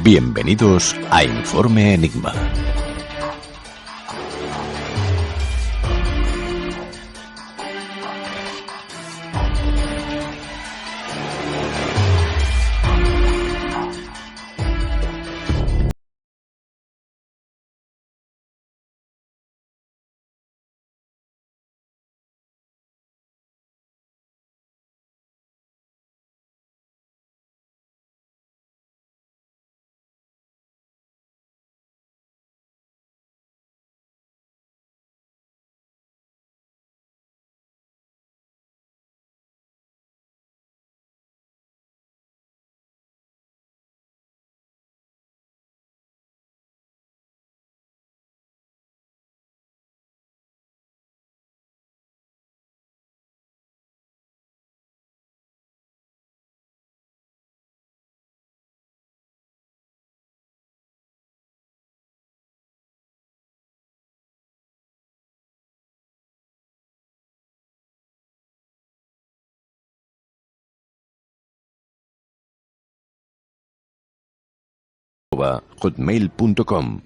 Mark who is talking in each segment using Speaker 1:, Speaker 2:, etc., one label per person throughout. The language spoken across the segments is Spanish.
Speaker 1: Bienvenidos a Informe Enigma. @hotmail.com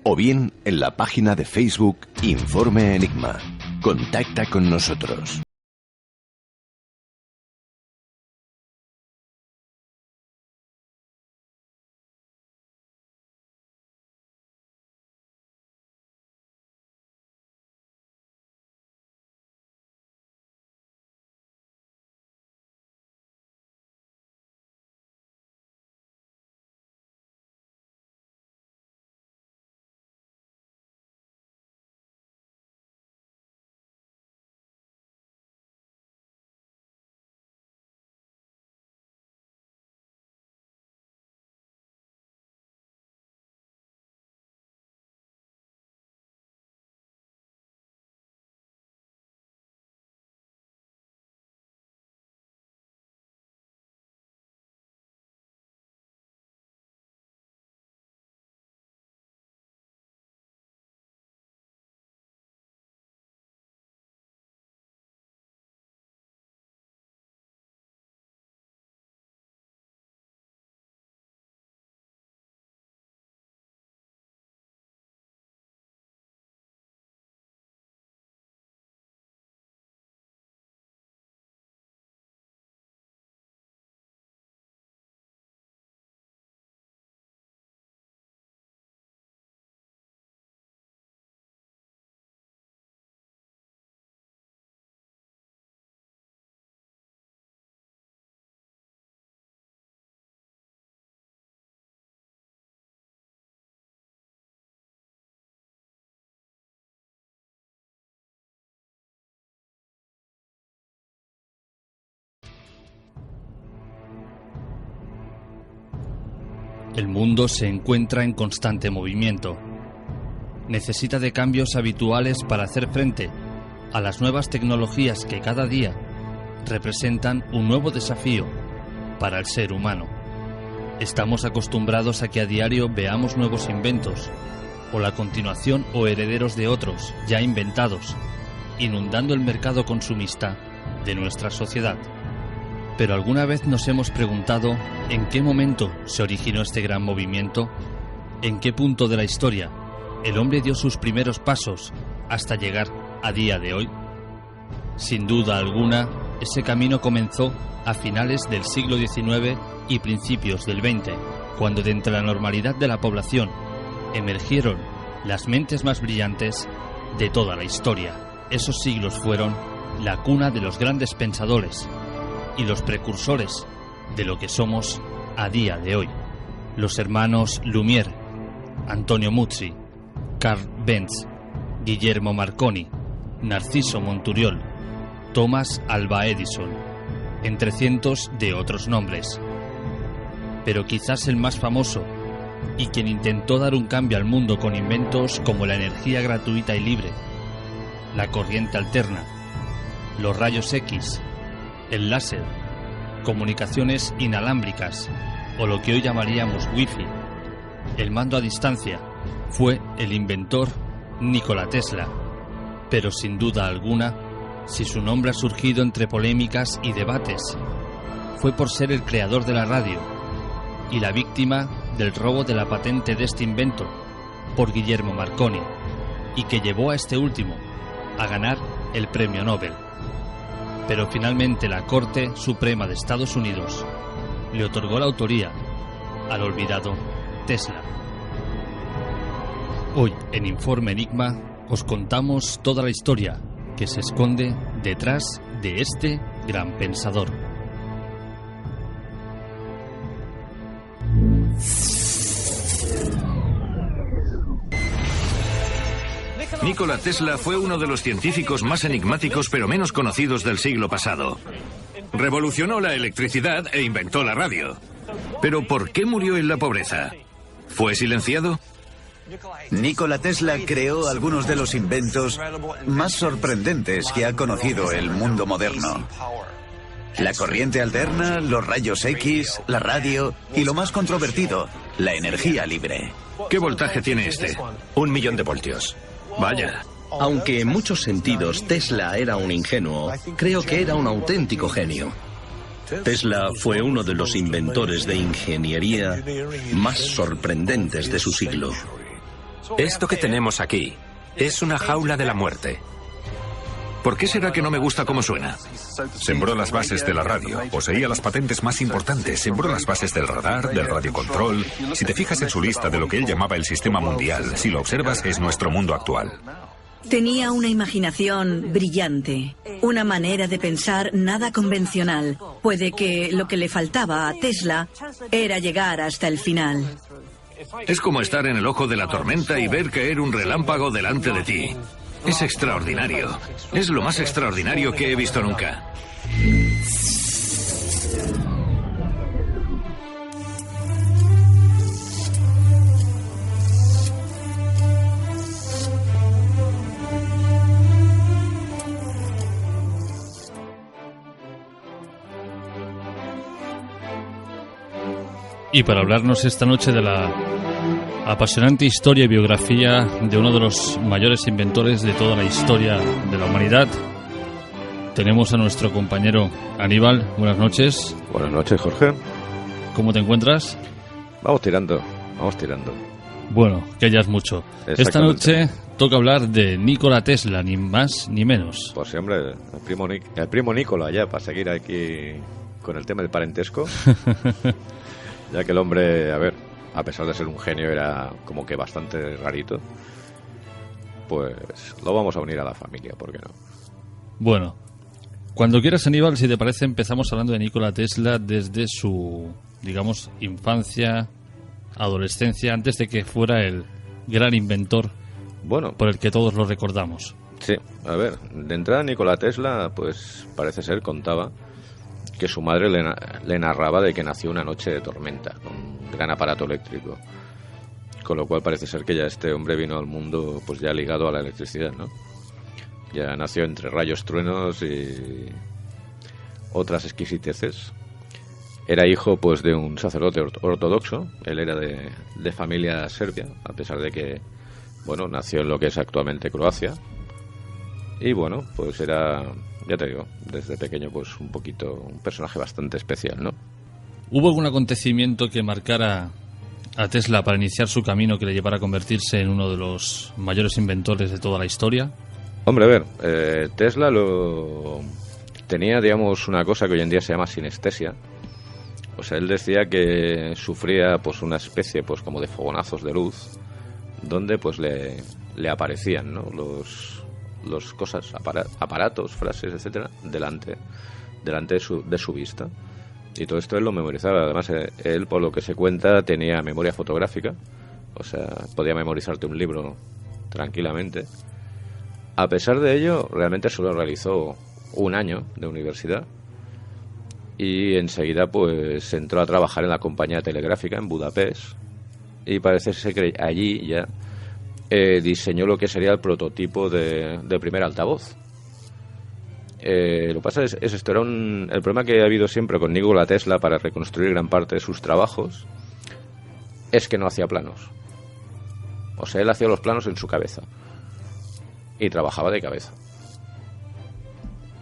Speaker 1: o bien en la página de Facebook Informe Enigma. Contacta con nosotros.
Speaker 2: El mundo se encuentra en constante movimiento. Necesita de cambios habituales para hacer frente a las nuevas tecnologías que cada día representan un nuevo desafío para el ser humano. Estamos acostumbrados a que a diario veamos nuevos inventos, o la continuación o herederos de otros ya inventados, inundando el mercado consumista de nuestra sociedad. Pero ¿alguna vez nos hemos preguntado en qué momento se originó este gran movimiento? ¿En qué punto de la historia el hombre dio sus primeros pasos hasta llegar a día de hoy? Sin duda alguna, ese camino comenzó a finales del siglo XIX y principios del XX, cuando de entre la normalidad de la población emergieron las mentes más brillantes de toda la historia. Esos siglos fueron la cuna de los grandes pensadores y los precursores de lo que somos a día de hoy. Los hermanos Lumière, Antonio Muzzi, Carl Benz, Guillermo Marconi, Narciso Monturiol, Thomas Alva Edison, entre cientos de otros nombres. Pero quizás el más famoso, y quien intentó dar un cambio al mundo con inventos como la energía gratuita y libre, la corriente alterna, los rayos X, el láser, comunicaciones inalámbricas o lo que hoy llamaríamos Wi-Fi, el mando a distancia, fue el inventor Nikola Tesla. Pero sin duda alguna, si su nombre ha surgido entre polémicas y debates, fue por ser el creador de la radio y la víctima del robo de la patente de este invento por Guillermo Marconi y que llevó a este último a ganar el premio Nobel. Pero finalmente la Corte Suprema de Estados Unidos le otorgó la autoría al olvidado Tesla. Hoy en Informe Enigma os contamos toda la historia que se esconde detrás de este gran pensador.
Speaker 3: Nikola Tesla fue uno de los científicos más enigmáticos pero menos conocidos del siglo pasado. Revolucionó la electricidad e inventó la radio. Pero ¿por qué murió en la pobreza? ¿Fue silenciado?
Speaker 4: Nikola Tesla creó algunos de los inventos más sorprendentes que ha conocido el mundo moderno. La corriente alterna, los rayos X, la radio y lo más controvertido, la energía libre.
Speaker 3: ¿Qué voltaje tiene este?
Speaker 5: 1.000.000 de voltios.
Speaker 3: Vaya.
Speaker 5: Aunque en muchos sentidos Tesla era un ingenuo, creo que era un auténtico genio. Tesla fue uno de los inventores de ingeniería más sorprendentes de su siglo.
Speaker 6: Esto que tenemos aquí es una jaula de la muerte.
Speaker 3: ¿Por qué será que no me gusta cómo suena?
Speaker 7: Sembró las bases de la radio, poseía las patentes más importantes, sembró las bases del radar, del radiocontrol. Si te fijas en su lista de lo que él llamaba el sistema mundial, si lo observas, es nuestro mundo actual.
Speaker 8: Tenía una imaginación brillante, una manera de pensar nada convencional. Puede que lo que le faltaba a Tesla era llegar hasta el final.
Speaker 3: Es como estar en el ojo de la tormenta y ver caer un relámpago delante de ti. Es extraordinario. Es lo más extraordinario que he visto nunca.
Speaker 2: Y para hablarnos esta noche de la apasionante historia y biografía de uno de los mayores inventores de toda la historia de la humanidad, tenemos a nuestro compañero Aníbal. Buenas noches.
Speaker 9: Buenas noches, Jorge.
Speaker 2: ¿Cómo te encuentras?
Speaker 9: Vamos tirando, vamos tirando.
Speaker 2: Bueno, que ya es mucho. Esta noche toca hablar de Nikola Tesla, ni más ni menos.
Speaker 9: Pues sí, hombre, el primo Nikola, ya, para seguir aquí con el tema del parentesco. Ya que el hombre, a pesar de ser un genio, era como que bastante rarito. Pues lo vamos a unir a la familia, ¿por qué no?
Speaker 2: Bueno, cuando quieras, Aníbal, si te parece, empezamos hablando de Nikola Tesla desde su, digamos, infancia, adolescencia, antes de que fuera el gran inventor, bueno, por el que todos lo recordamos.
Speaker 9: Sí, de entrada Nikola Tesla, pues parece ser, contaba que su madre le narraba de que nació una noche de tormenta, con un gran aparato eléctrico. Con lo cual parece ser que ya este hombre vino al mundo pues ya ligado a la electricidad, ¿no? Ya nació entre rayos, truenos y otras exquisiteces. Era hijo pues de un sacerdote ortodoxo. Él era de familia serbia, a pesar de que, bueno, nació en lo que es actualmente Croacia. Y bueno, pues era, ya te digo, desde pequeño pues un personaje bastante especial, ¿no?
Speaker 2: ¿Hubo algún acontecimiento que marcara a Tesla para iniciar su camino que le llevara a convertirse en uno de los mayores inventores de toda la historia?
Speaker 9: Hombre, Tesla tenía, digamos, una cosa que hoy en día se llama sinestesia. O sea, él decía que sufría pues una especie pues como de fogonazos de luz, donde pues le aparecían, ¿no? los cosas, aparatos, frases, etcétera, delante de su vista. Y todo esto él lo memorizaba. Además, él, por lo que se cuenta, tenía memoria fotográfica. O sea, podía memorizarte un libro tranquilamente. A pesar de ello, realmente solo realizó un año de universidad. Y enseguida, pues, entró a trabajar en la compañía telegráfica en Budapest. Y parece ser que allí ya diseñó lo que sería el prototipo de primer altavoz. Lo que pasa es esto, el problema que ha habido siempre con Nikola Tesla para reconstruir gran parte de sus trabajos es que no hacía planos. O sea, él hacía los planos en su cabeza y trabajaba de cabeza.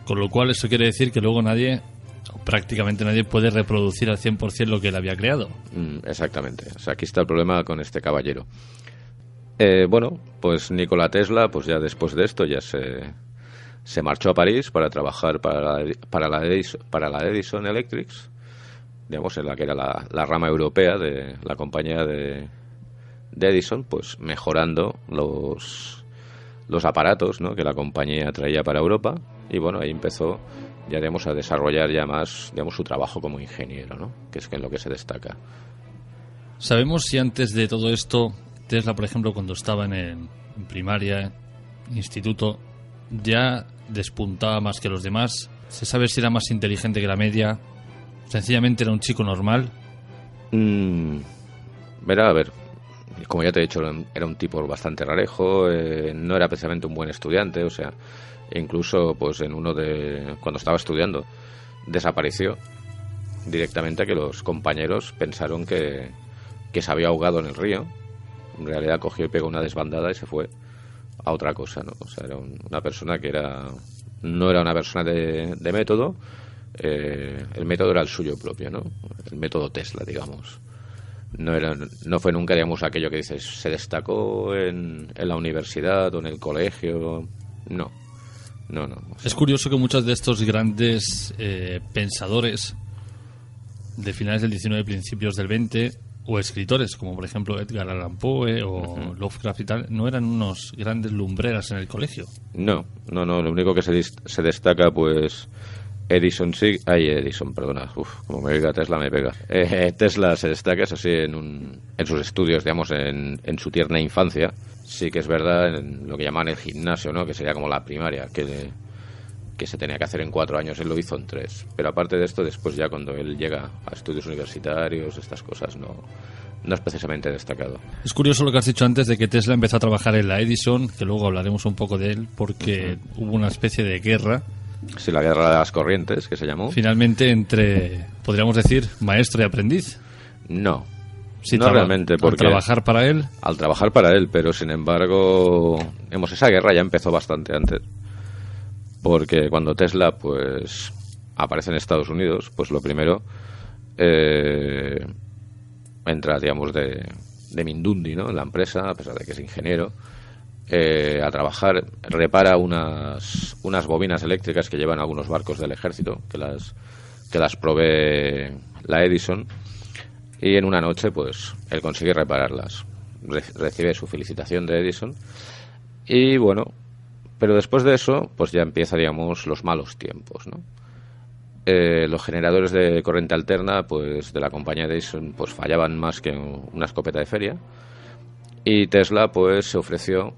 Speaker 2: Con lo cual eso quiere decir que luego nadie prácticamente nadie puede reproducir al 100% lo que él había creado.
Speaker 9: Exactamente. O sea, aquí está el problema con este caballero. Bueno, pues Nikola Tesla, pues ya después de esto ya se marchó a París para trabajar para la Edison Electrics, digamos, en la que era la rama europea de la compañía de Edison, pues mejorando los aparatos, ¿no?, que la compañía traía para Europa. Y bueno, ahí empezó ya, digamos, a desarrollar ya más, digamos, su trabajo como ingeniero, ¿no?, que es en lo que se destaca.
Speaker 2: ¿Sabemos si antes de todo esto Tesla, por ejemplo, cuando estaba en primaria, instituto, ya despuntaba más que los demás? ¿Se sabe si era más inteligente que la media? ¿Sencillamente era un chico normal?
Speaker 9: Verá, a ver, como ya te he dicho, era un tipo bastante rarejo, no era precisamente un buen estudiante, o sea, incluso pues cuando estaba estudiando desapareció directamente, que los compañeros pensaron que se había ahogado en el río. En realidad cogió y pegó una desbandada y se fue a otra cosa, ¿no? O sea, era una persona que no era una persona de método. El método era el suyo propio, ¿no? El método Tesla, digamos. No fue nunca, digamos, aquello que dices, se destacó en la universidad o en el colegio. No. O sea,
Speaker 2: es curioso que muchos de estos grandes pensadores de finales del 19 y principios del 20, o escritores como por ejemplo Edgar Allan Poe o Lovecraft y tal, no eran unos grandes lumbreras en el colegio. No,
Speaker 9: lo único que se destaca, pues Edison, perdona, como me pega Tesla, me pega. Tesla se destaca, eso sí, en sus estudios, digamos, en su tierna infancia. Sí que es verdad, en lo que llaman el gimnasio, ¿no?, que sería como la primaria, que se tenía que hacer en 4 años, él lo hizo en 3. Pero aparte de esto, después ya cuando él llega a estudios universitarios, estas cosas no es precisamente destacado.
Speaker 2: Es curioso lo que has dicho antes de que Tesla empezó a trabajar en la Edison, que luego hablaremos un poco de él, porque hubo una especie de guerra.
Speaker 9: Sí, la guerra de las corrientes, que se llamó.
Speaker 2: Finalmente entre, podríamos decir, maestro y aprendiz.
Speaker 9: No.
Speaker 2: Sí,
Speaker 9: no realmente, porque
Speaker 2: al trabajar para él.
Speaker 9: Al trabajar para él, pero sin embargo, esa guerra ya empezó bastante antes. Porque cuando Tesla pues aparece en Estados Unidos, pues lo primero entra, digamos, de Mindundi, ¿no?, en la empresa, a pesar de que es ingeniero, a trabajar, repara unas bobinas eléctricas que llevan algunos barcos del ejército, que las provee la Edison, y en una noche pues él consigue repararlas, recibe su felicitación de Edison, y bueno, pero después de eso pues ya empieza, digamos, los malos tiempos, ¿no? Los generadores de corriente alterna, pues de la compañía Edison, pues fallaban más que una escopeta de feria, y Tesla pues se ofreció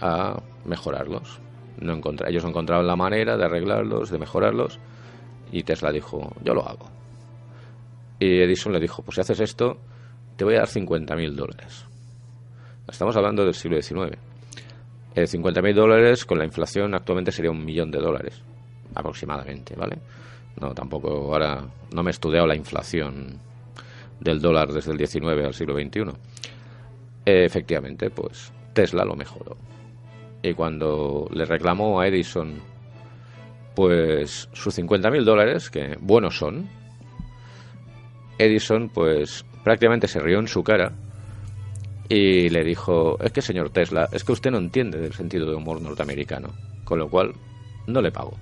Speaker 9: a mejorarlos. Ellos no encontraban la manera de arreglarlos, de mejorarlos, y Tesla dijo, yo lo hago. Y Edison le dijo, pues si haces esto, te voy a dar $50.000. Estamos hablando del siglo XIX. $50.000 con la inflación actualmente sería $1 millón aproximadamente, ¿vale? No, tampoco, ahora no me he estudiado la inflación del dólar desde el 19 al siglo XXI. Efectivamente, pues Tesla lo mejoró. Y cuando le reclamó a Edison pues sus $50.000, que buenos son, Edison pues prácticamente se rió en su cara y le dijo, es que señor Tesla, es que usted no entiende del sentido de humor norteamericano, con lo cual no le pago.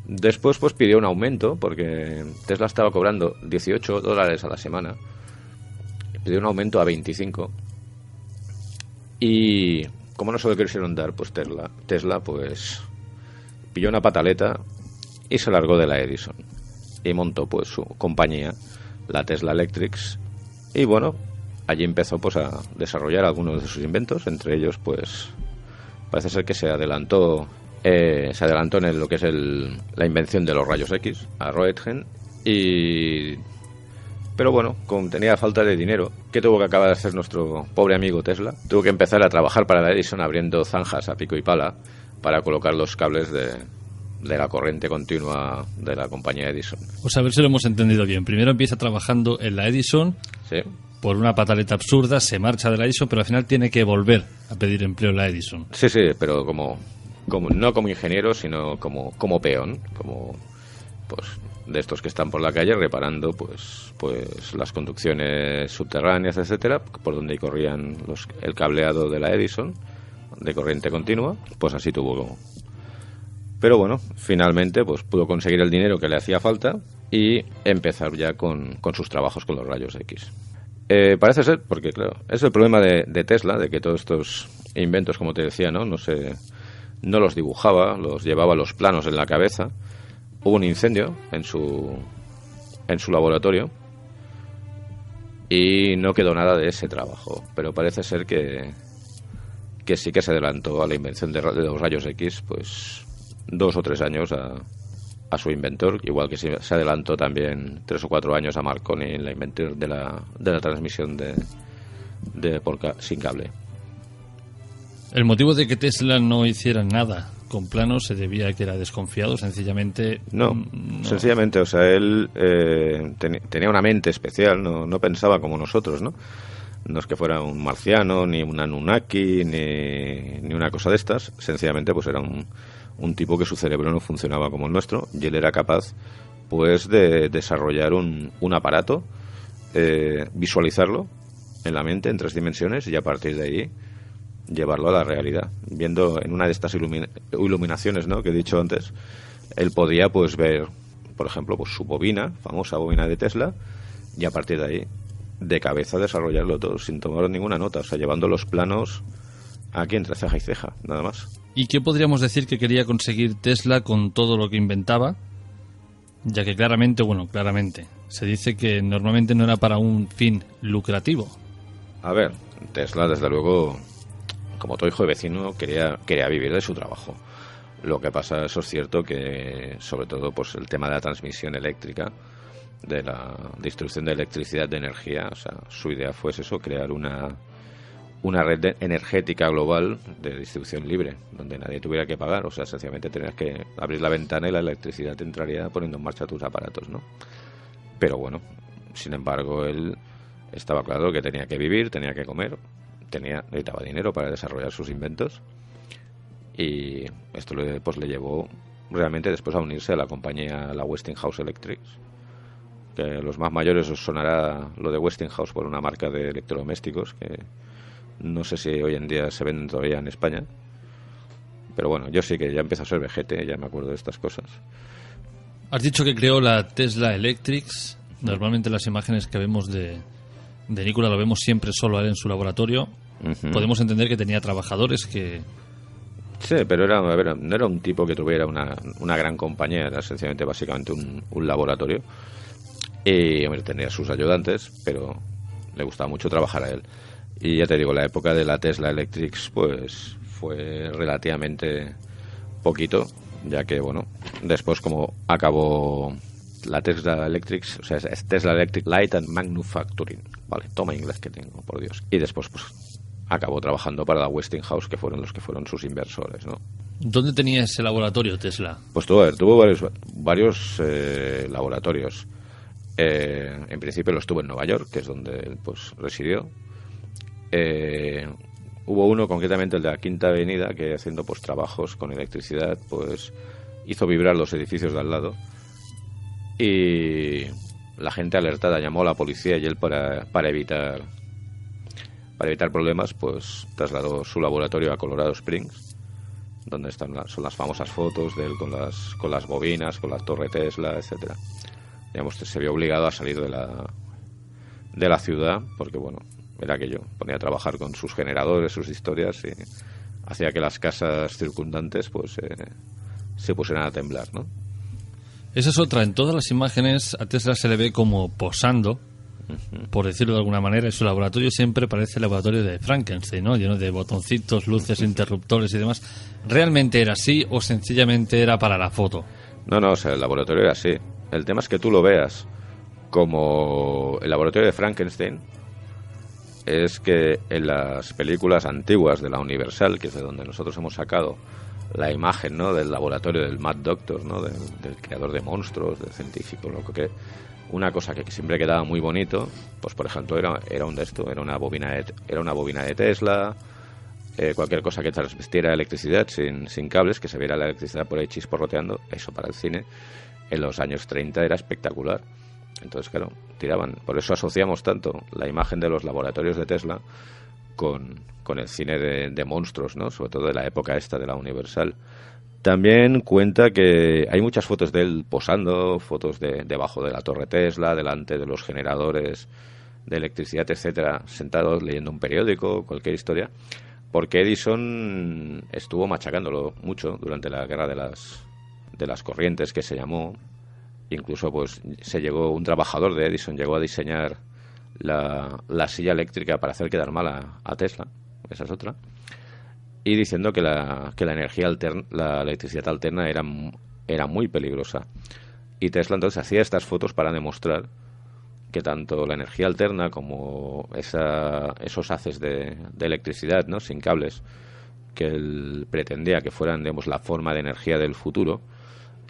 Speaker 9: Después pues pidió un aumento, porque Tesla estaba cobrando $18 a la semana, pidió un aumento a 25, y como no se lo quisieron dar, pues Tesla pues pilló una pataleta y se largó de la Edison y montó pues su compañía, la Tesla Electrics, y bueno, allí empezó pues a desarrollar algunos de sus inventos. Entre ellos pues parece ser que se adelantó en lo que es la invención de los rayos X a Roentgen, pero bueno, como tenía falta de dinero, ¿qué tuvo que acabar de hacer nuestro pobre amigo Tesla? Tuvo que empezar a trabajar para la Edison abriendo zanjas a pico y pala para colocar los cables de la corriente continua de la compañía Edison.
Speaker 2: Pues a ver si lo hemos entendido bien. Primero empieza trabajando en la Edison,
Speaker 9: sí,
Speaker 2: por una pataleta absurda, se marcha de la Edison, pero al final tiene que volver a pedir empleo en la Edison.
Speaker 9: Sí, pero como no como ingeniero, sino como peón, como pues de estos que están por la calle reparando pues las conducciones subterráneas, etcétera, por donde corrían el cableado de la Edison de corriente continua. Pues así tuvo. Pero bueno, finalmente pues pudo conseguir el dinero que le hacía falta y empezar ya con sus trabajos con los rayos X. Parece ser, porque claro, es el problema de Tesla, de que todos estos inventos, como te decía, no los dibujaba, los llevaba los planos en la cabeza. Hubo un incendio en su laboratorio y no quedó nada de ese trabajo, pero parece ser que sí que se adelantó a la invención de los rayos X, pues 2 o 3 años a su inventor, igual que se adelantó también 3 o 4 años a Marconi en la invención de la transmisión sin cable.
Speaker 2: El motivo de que Tesla no hiciera nada con planos se debía a que era desconfiado, sencillamente.
Speaker 9: No. Sencillamente, o sea, él tenía una mente especial, no pensaba como nosotros, ¿no? No es que fuera un marciano, ni un Anunnaki, ni una cosa de estas. Sencillamente, pues era un tipo que su cerebro no funcionaba como el nuestro, y él era capaz, pues, de desarrollar un aparato, visualizarlo en la mente en 3 dimensiones y a partir de ahí llevarlo a la realidad. Viendo en una de estas iluminaciones, ¿no?, que he dicho antes, él podía, pues, ver, por ejemplo, pues su famosa bobina de Tesla, y a partir de ahí, de cabeza, desarrollarlo todo, sin tomar ninguna nota, o sea, llevando los planos aquí entre ceja y ceja, nada más.
Speaker 2: ¿Y qué podríamos decir que quería conseguir Tesla con todo lo que inventaba? Ya que claramente, se dice que normalmente no era para un fin lucrativo.
Speaker 9: A ver, Tesla, desde luego, como todo hijo de vecino, quería vivir de su trabajo. Lo que pasa, eso es cierto, que sobre todo pues el tema de la transmisión eléctrica, de la distribución de electricidad, de energía, o sea, su idea fue eso, crear una red energética global de distribución libre, donde nadie tuviera que pagar, o sea, sencillamente tenías que abrir la ventana y la electricidad te entraría poniendo en marcha tus aparatos, ¿no? Pero bueno, sin embargo, él estaba claro que tenía que vivir, tenía que comer, necesitaba dinero para desarrollar sus inventos, y esto le llevó realmente después a unirse a la compañía, la Westinghouse Electric, que a los más mayores os sonará lo de Westinghouse por una marca de electrodomésticos que no sé si hoy en día se venden todavía en España, pero bueno, yo sí que ya empiezo a ser vejete, ya me acuerdo de estas cosas.
Speaker 2: Has dicho que creó la Tesla Electrics. Normalmente las imágenes que vemos de Nikola lo vemos siempre solo a él en su laboratorio. Uh-huh. Podemos entender que tenía trabajadores que...
Speaker 9: Sí, pero no era un tipo que tuviera una gran compañía, era sencillamente básicamente un laboratorio. Y hombre, tenía sus ayudantes, pero le gustaba mucho trabajar a él. Y ya te digo, la época de la Tesla Electrics pues fue relativamente poquito, ya que bueno, después como acabó la Tesla Electrics, o sea, es Tesla Electric Light and Manufacturing, vale, toma inglés que tengo, por Dios. Y después pues acabó trabajando para la Westinghouse, que fueron los que fueron sus inversores, ¿no?
Speaker 2: ¿Dónde tenía ese laboratorio Tesla?
Speaker 9: Pues tuvo varios laboratorios. En principio lo estuvo en Nueva York, que es donde él pues residió. Hubo uno, concretamente el de la Quinta Avenida, que haciendo pues trabajos con electricidad pues hizo vibrar los edificios de al lado, y la gente alertada llamó a la policía, y él para evitar problemas pues trasladó su laboratorio a Colorado Springs, donde son las famosas fotos de él con las bobinas, con la torre Tesla, etcétera. Digamos, se vio obligado a salir de la ciudad porque, bueno, era aquello. Ponía a trabajar con sus generadores, sus historias, y hacía que las casas circundantes pues se pusieran a temblar, ¿no?
Speaker 2: Esa es otra. En todas las imágenes a Tesla se le ve como posando, uh-huh, por decirlo de alguna manera, y su laboratorio siempre parece el laboratorio de Frankenstein, ¿no? Lleno de botoncitos, luces, interruptores y demás. ¿Realmente era así o sencillamente era para la foto?
Speaker 9: No, o sea, el laboratorio era así. El tema es que tú lo veas como el laboratorio de Frankenstein, es que en las películas antiguas de la Universal, que es de donde nosotros hemos sacado la imagen, ¿no?, del laboratorio del Mad Doctor, ¿no?, del creador de monstruos, del científico, loco, que una cosa que siempre quedaba muy bonito, pues por ejemplo era una bobina de Tesla, cualquier cosa que transmitiera electricidad sin cables, que se viera la electricidad por ahí chisporroteando, eso para el cine en los años 30 era espectacular. Entonces, claro, tiraban. Por eso asociamos tanto la imagen de los laboratorios de Tesla con el cine de monstruos, ¿no? Sobre todo de la época esta de la Universal. También cuenta que hay muchas fotos de él posando, fotos debajo de la torre Tesla, delante de los generadores de electricidad, etcétera, sentados leyendo un periódico, cualquier historia, porque Edison estuvo machacándolo mucho durante la guerra de las corrientes, que se llamó. Incluso pues un trabajador de Edison llegó a diseñar la silla eléctrica para hacer quedar mal a Tesla, esa es otra, y diciendo que la energía alterna, la electricidad alterna era muy peligrosa. Y Tesla entonces hacía estas fotos para demostrar que tanto la energía alterna como esos haces de electricidad, ¿no?, sin cables, que él pretendía que fueran, digamos, la forma de energía del futuro,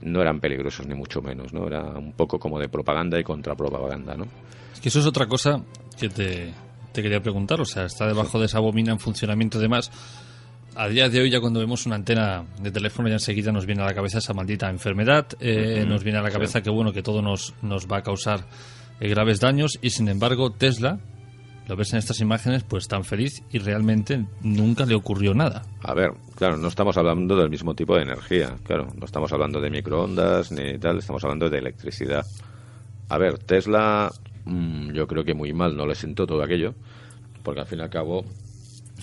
Speaker 9: no eran peligrosos ni mucho menos, ¿no? Era un poco como de propaganda y contrapropaganda, ¿no?
Speaker 2: Es que eso es otra cosa que te quería preguntar, o sea, está debajo de esa bobina en funcionamiento y demás. A día de hoy, ya cuando vemos una antena de teléfono, ya enseguida nos viene a la cabeza esa maldita enfermedad, nos viene a la cabeza que bueno, que todo nos va a causar graves daños, y sin embargo Tesla, lo ves en estas imágenes, pues tan feliz, y realmente nunca le ocurrió nada.
Speaker 9: A ver, claro, no estamos hablando del mismo tipo de energía, claro, no estamos hablando de microondas ni tal, estamos hablando de electricidad. A ver, Tesla, yo creo que muy mal no le sentó todo aquello, porque al fin y al cabo,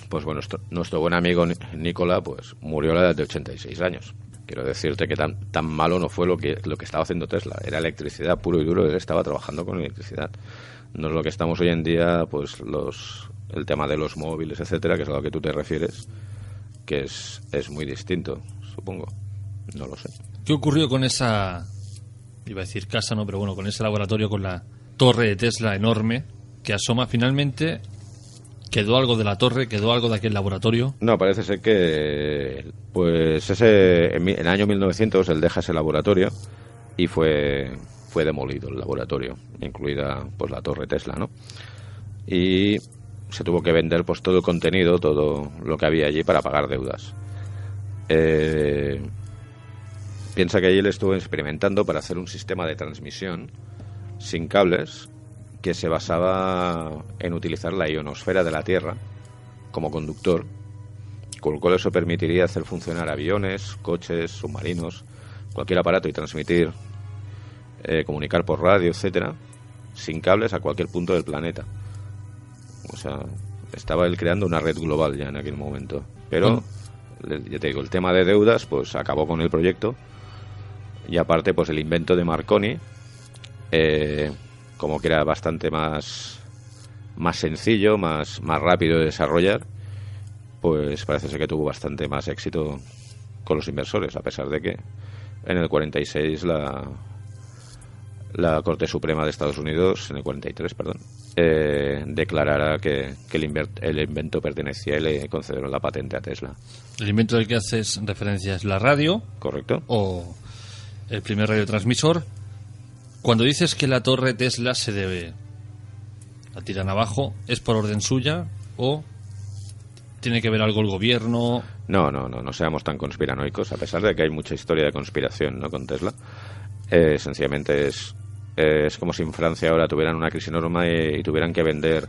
Speaker 9: pues bueno, nuestro buen amigo Nikola, pues murió a la edad de 86 años. Quiero decirte que tan malo no fue lo que estaba haciendo Tesla. Era electricidad puro y duro, él estaba trabajando con electricidad. No es lo que estamos hoy en día, pues el tema de los móviles, etcétera, que es a lo que tú te refieres, que es muy distinto, supongo. No lo sé.
Speaker 2: ¿Qué ocurrió con esa, iba a decir casa, no, pero bueno, con ese laboratorio, con la torre de Tesla enorme que asoma finalmente? ¿Quedó algo de la torre? ¿Quedó algo de aquel laboratorio?
Speaker 9: No, parece ser que pues en el año 1900 él deja ese laboratorio y fue demolido el laboratorio, incluida pues la torre Tesla, ¿no? Y se tuvo que vender pues todo el contenido, todo lo que había allí para pagar deudas. Piensa que allí él estuvo experimentando para hacer un sistema de transmisión sin cables que se basaba en utilizar la ionosfera de la Tierra como conductor, con lo cual eso permitiría hacer funcionar aviones, coches, submarinos, cualquier aparato y transmitir, comunicar por radio, etcétera, sin cables a cualquier punto del planeta. O sea, estaba él creando una red global ya en aquel momento. Pero, ya te digo, el tema de deudas, pues acabó con el proyecto. Y aparte, pues el invento de Marconi, como que era bastante más sencillo, más rápido de desarrollar, pues parece ser que tuvo bastante más éxito con los inversores, a pesar de que en el 46 la Corte Suprema de Estados Unidos, en el 43, perdón, declarara que el invento pertenecía y le concedieron la patente a Tesla.
Speaker 2: El invento del que haces referencia es la radio.
Speaker 9: Correcto.
Speaker 2: O el primer radiotransmisor. Cuando dices que la torre Tesla la tiran abajo, ¿es por orden suya o tiene que ver algo el gobierno?
Speaker 9: No seamos tan conspiranoicos, a pesar de que hay mucha historia de conspiración, ¿no?, con Tesla. Sencillamente es como si en Francia ahora tuvieran una crisis enorme y tuvieran que vender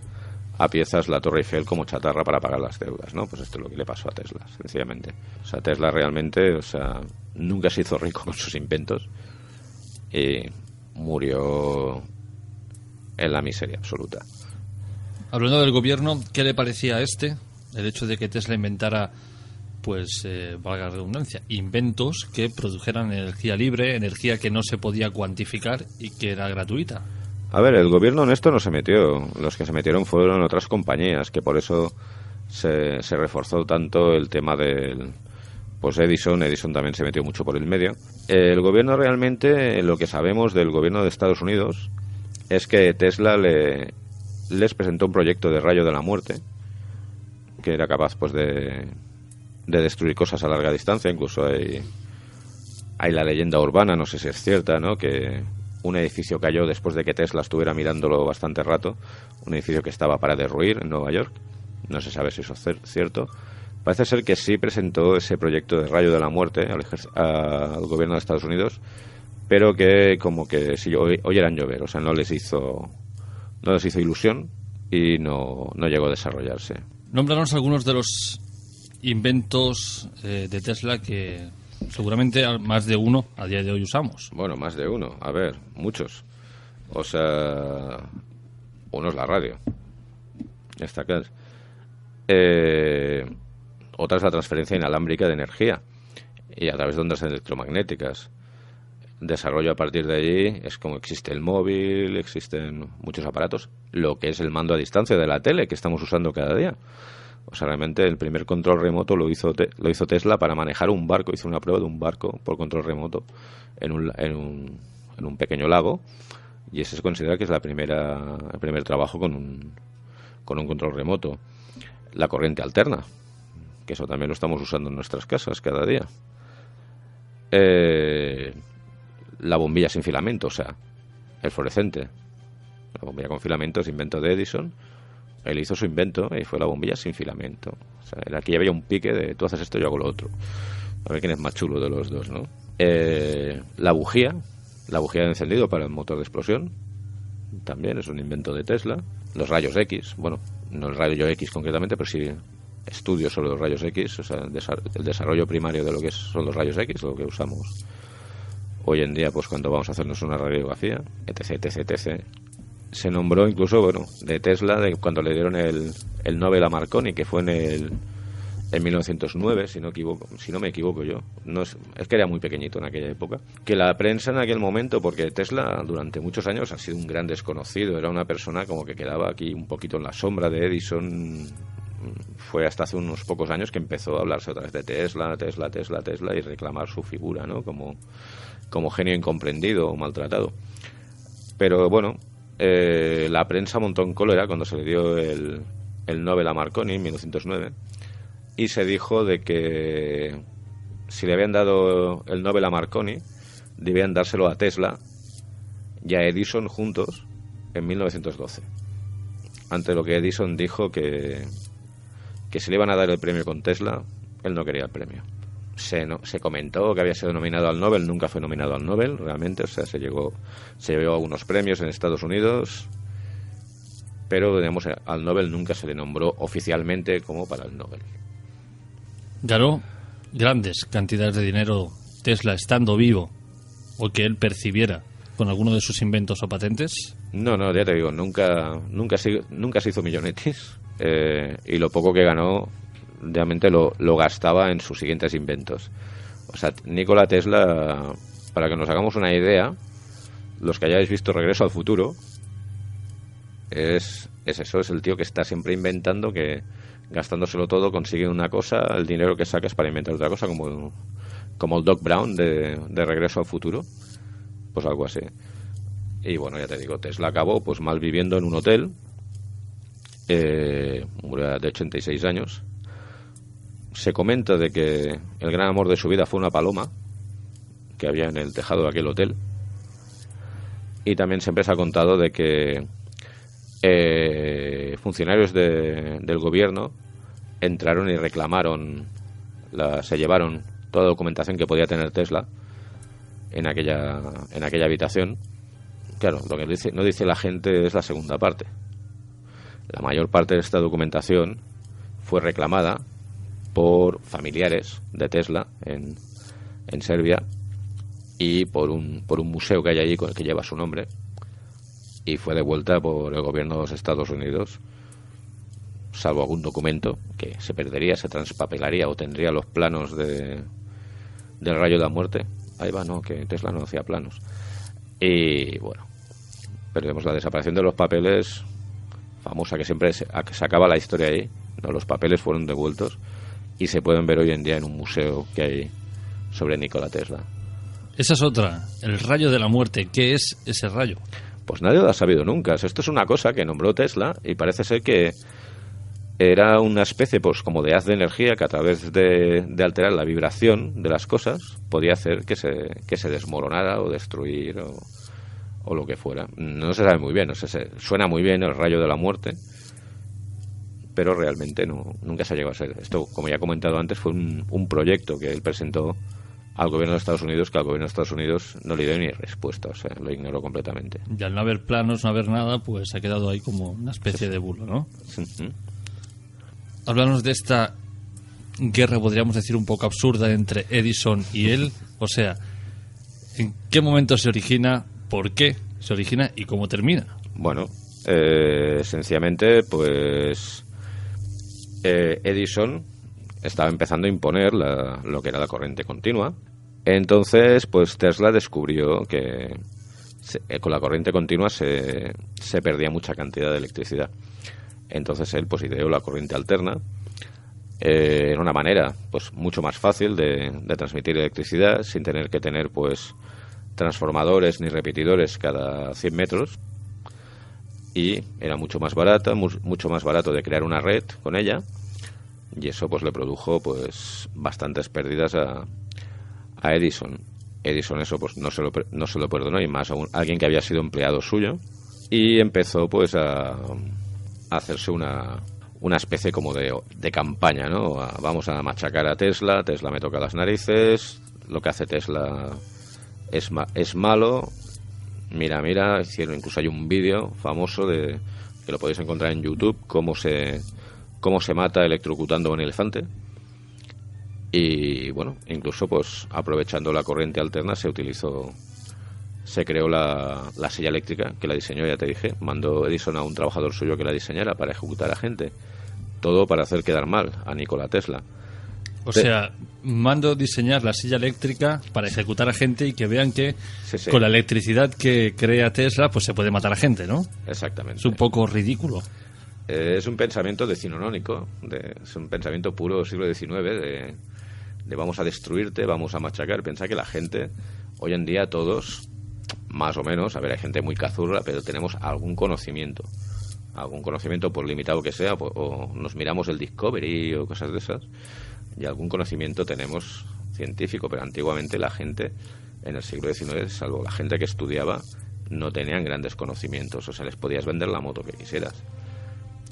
Speaker 9: a piezas la Torre Eiffel como chatarra para pagar las deudas, ¿no? Pues esto es lo que le pasó a Tesla, sencillamente. O sea, Tesla realmente, nunca se hizo rico con sus inventos y murió en la miseria absoluta.
Speaker 2: Hablando del gobierno, ¿qué le parecía a el hecho de que Tesla inventara, pues, valga la redundancia, inventos que produjeran energía libre, energía que no se podía cuantificar y que era gratuita?
Speaker 9: A ver, el gobierno en esto no se metió. Los que se metieron fueron otras compañías, que por eso se reforzó tanto el tema del... Pues Edison también se metió mucho por el medio. El gobierno realmente, lo que sabemos del gobierno de Estados Unidos es que Tesla les presentó un proyecto de rayo de la muerte que era capaz pues de destruir cosas a larga distancia. Incluso hay la leyenda urbana, no sé si es cierta, ¿no?, que un edificio cayó después de que Tesla estuviera mirándolo bastante rato, un edificio que estaba para derruir en Nueva York. No se sabe si eso es cierto. Parece ser que sí presentó ese proyecto de rayo de la muerte al gobierno de Estados Unidos, pero que como que si oyeran llover, o sea, no les hizo ilusión y no llegó a desarrollarse.
Speaker 2: Nómbranos algunos de los inventos de Tesla que seguramente más de uno a día de hoy usamos.
Speaker 9: Bueno, más de uno, a ver, muchos. O sea, uno es la radio. Está claro. Otra es la transferencia inalámbrica de energía y a través de ondas electromagnéticas. Desarrollo a partir de allí es como existe el móvil, existen muchos aparatos, lo que es el mando a distancia de la tele que estamos usando cada día. O sea, realmente el primer control remoto lo hizo Tesla para manejar un barco. Hizo una prueba de un barco por control remoto en un pequeño lago, y ese se considera que es el primer trabajo con un control remoto. La corriente alterna, que eso también lo estamos usando en nuestras casas cada día. La bombilla sin filamento, o sea, el fluorescente. La bombilla con filamento es invento de Edison. Él hizo su invento y fue la bombilla sin filamento. O sea, aquí había un pique de tú haces esto, yo hago lo otro. A ver quién es más chulo de los dos, ¿no? La bujía de encendido para el motor de explosión, también es un invento de Tesla. Los rayos X, bueno, no el rayo X concretamente, pero sí estudios sobre los rayos X, o sea, el desarrollo primario de lo que son los rayos X, lo que usamos hoy en día, pues cuando vamos a hacernos una radiografía, etc. Se nombró incluso, bueno, de Tesla, de cuando le dieron el Nobel a Marconi, que fue en 1909, si no me equivoco yo. No es que era muy pequeñito en aquella época. Que la prensa en aquel momento, porque Tesla durante muchos años ha sido un gran desconocido, era una persona como que quedaba aquí un poquito en la sombra de Edison. Fue hasta hace unos pocos años que empezó a hablarse otra vez de Tesla y reclamar su figura, ¿no? Como genio incomprendido o maltratado. Pero bueno, la prensa montó en cólera cuando se le dio el Nobel a Marconi en 1909, y se dijo de que si le habían dado el Nobel a Marconi, debían dárselo a Tesla y a Edison juntos en 1912. Ante lo que Edison dijo que si le iban a dar el premio con Tesla, él no quería el premio. Se comentó que había sido nominado al Nobel, nunca fue nominado al Nobel, realmente, o sea, se llevó algunos premios en Estados Unidos, pero, digamos, al Nobel nunca se le nombró oficialmente como para el Nobel.
Speaker 2: Ganó grandes cantidades de dinero Tesla estando vivo, o que él percibiera con alguno de sus inventos o patentes.
Speaker 9: No, ya te digo, nunca se hizo millonetis, y lo poco que ganó realmente lo gastaba en sus siguientes inventos. O sea, Nikola Tesla, para que nos hagamos una idea, los que hayáis visto Regreso al Futuro, es eso, es el tío que está siempre inventando, que gastándoselo todo consigue una cosa, el dinero que saca es para inventar otra cosa, como el Doc Brown de Regreso al Futuro, pues algo así. Y bueno, ya te digo, Tesla acabó pues mal viviendo en un hotel, murió de 86 años. Se comenta de que el gran amor de su vida fue una paloma que había en el tejado de aquel hotel. Y también siempre se ha contado de que funcionarios del gobierno entraron y reclamaron, se llevaron toda la documentación que podía tener Tesla en aquella habitación. Claro, lo que no dice la gente es la segunda parte. La mayor parte de esta documentación fue reclamada por familiares de Tesla en Serbia y por un museo que hay allí que lleva su nombre, y fue devuelta por el gobierno de los Estados Unidos, salvo algún documento que se perdería, se transpapelaría o tendría los planos del rayo de la muerte. Ahí va, no, que Tesla no hacía planos. Y bueno, perdemos la desaparición de los papeles, famosa, que siempre se acaba la historia ahí, ¿no? Los papeles fueron devueltos y se pueden ver hoy en día en un museo que hay sobre Nikola Tesla.
Speaker 2: Esa es otra, el rayo de la muerte. ¿Qué es ese rayo?
Speaker 9: Pues nadie lo ha sabido nunca. Esto es una cosa que nombró Tesla y parece ser que era una especie pues como de haz de energía que a través de alterar la vibración de las cosas podía hacer que se desmoronara o destruir o lo que fuera. No se sabe muy bien, suena muy bien el rayo de la muerte, pero realmente nunca se llegó a ser. Esto, como ya he comentado antes, fue un proyecto que él presentó al gobierno de Estados Unidos, que al gobierno de Estados Unidos no le dio ni respuesta, o sea, lo ignoró completamente.
Speaker 2: Y al no haber planos, no haber nada, pues ha quedado ahí como una especie de bulo, ¿no? Háblanos de esta guerra, podríamos decir, un poco absurda entre Edison y él. O sea, ¿en qué momento se origina, por qué se origina y cómo termina?
Speaker 9: Bueno, sencillamente, pues Edison estaba empezando a imponer lo que era la corriente continua. Entonces, pues Tesla descubrió que con la corriente continua se perdía mucha cantidad de electricidad. Entonces él pues ideó la corriente alterna. Era una manera pues mucho más fácil de transmitir electricidad sin tener que tener pues transformadores ni repetidores cada 100 metros. Y era mucho más barata, mucho más barato de crear una red con ella. Y eso pues le produjo pues bastantes pérdidas a Edison. Edison eso pues no se lo perdonó, y más aún alguien que había sido empleado suyo, y empezó pues a hacerse una especie como de campaña, ¿no? Vamos a machacar a Tesla me toca las narices, lo que hace Tesla es malo, mira, incluso hay un vídeo famoso que lo podéis encontrar en YouTube, cómo se mata electrocutando a un elefante. Y bueno, incluso pues aprovechando la corriente alterna se creó la silla eléctrica, que la diseñó, ya te dije, mandó Edison a un trabajador suyo que la diseñara para ejecutar a gente, todo para hacer quedar mal a Nikola Tesla.
Speaker 2: O sea, mando diseñar la silla eléctrica para ejecutar a gente y que vean que sí. Con la electricidad que crea Tesla pues se puede matar a gente, ¿no?
Speaker 9: Exactamente.
Speaker 2: Es un poco ridículo.
Speaker 9: Es un pensamiento decimonónico, es un pensamiento puro siglo XIX, de vamos a destruirte, vamos a machacar. Piensa que la gente, hoy en día todos, más o menos, a ver, hay gente muy cazurra, pero tenemos algún conocimiento por limitado que sea, o nos miramos el Discovery o cosas de esas, y algún conocimiento tenemos científico, pero antiguamente la gente, en el siglo XIX, salvo la gente que estudiaba, no tenían grandes conocimientos, o sea, les podías vender la moto que quisieras.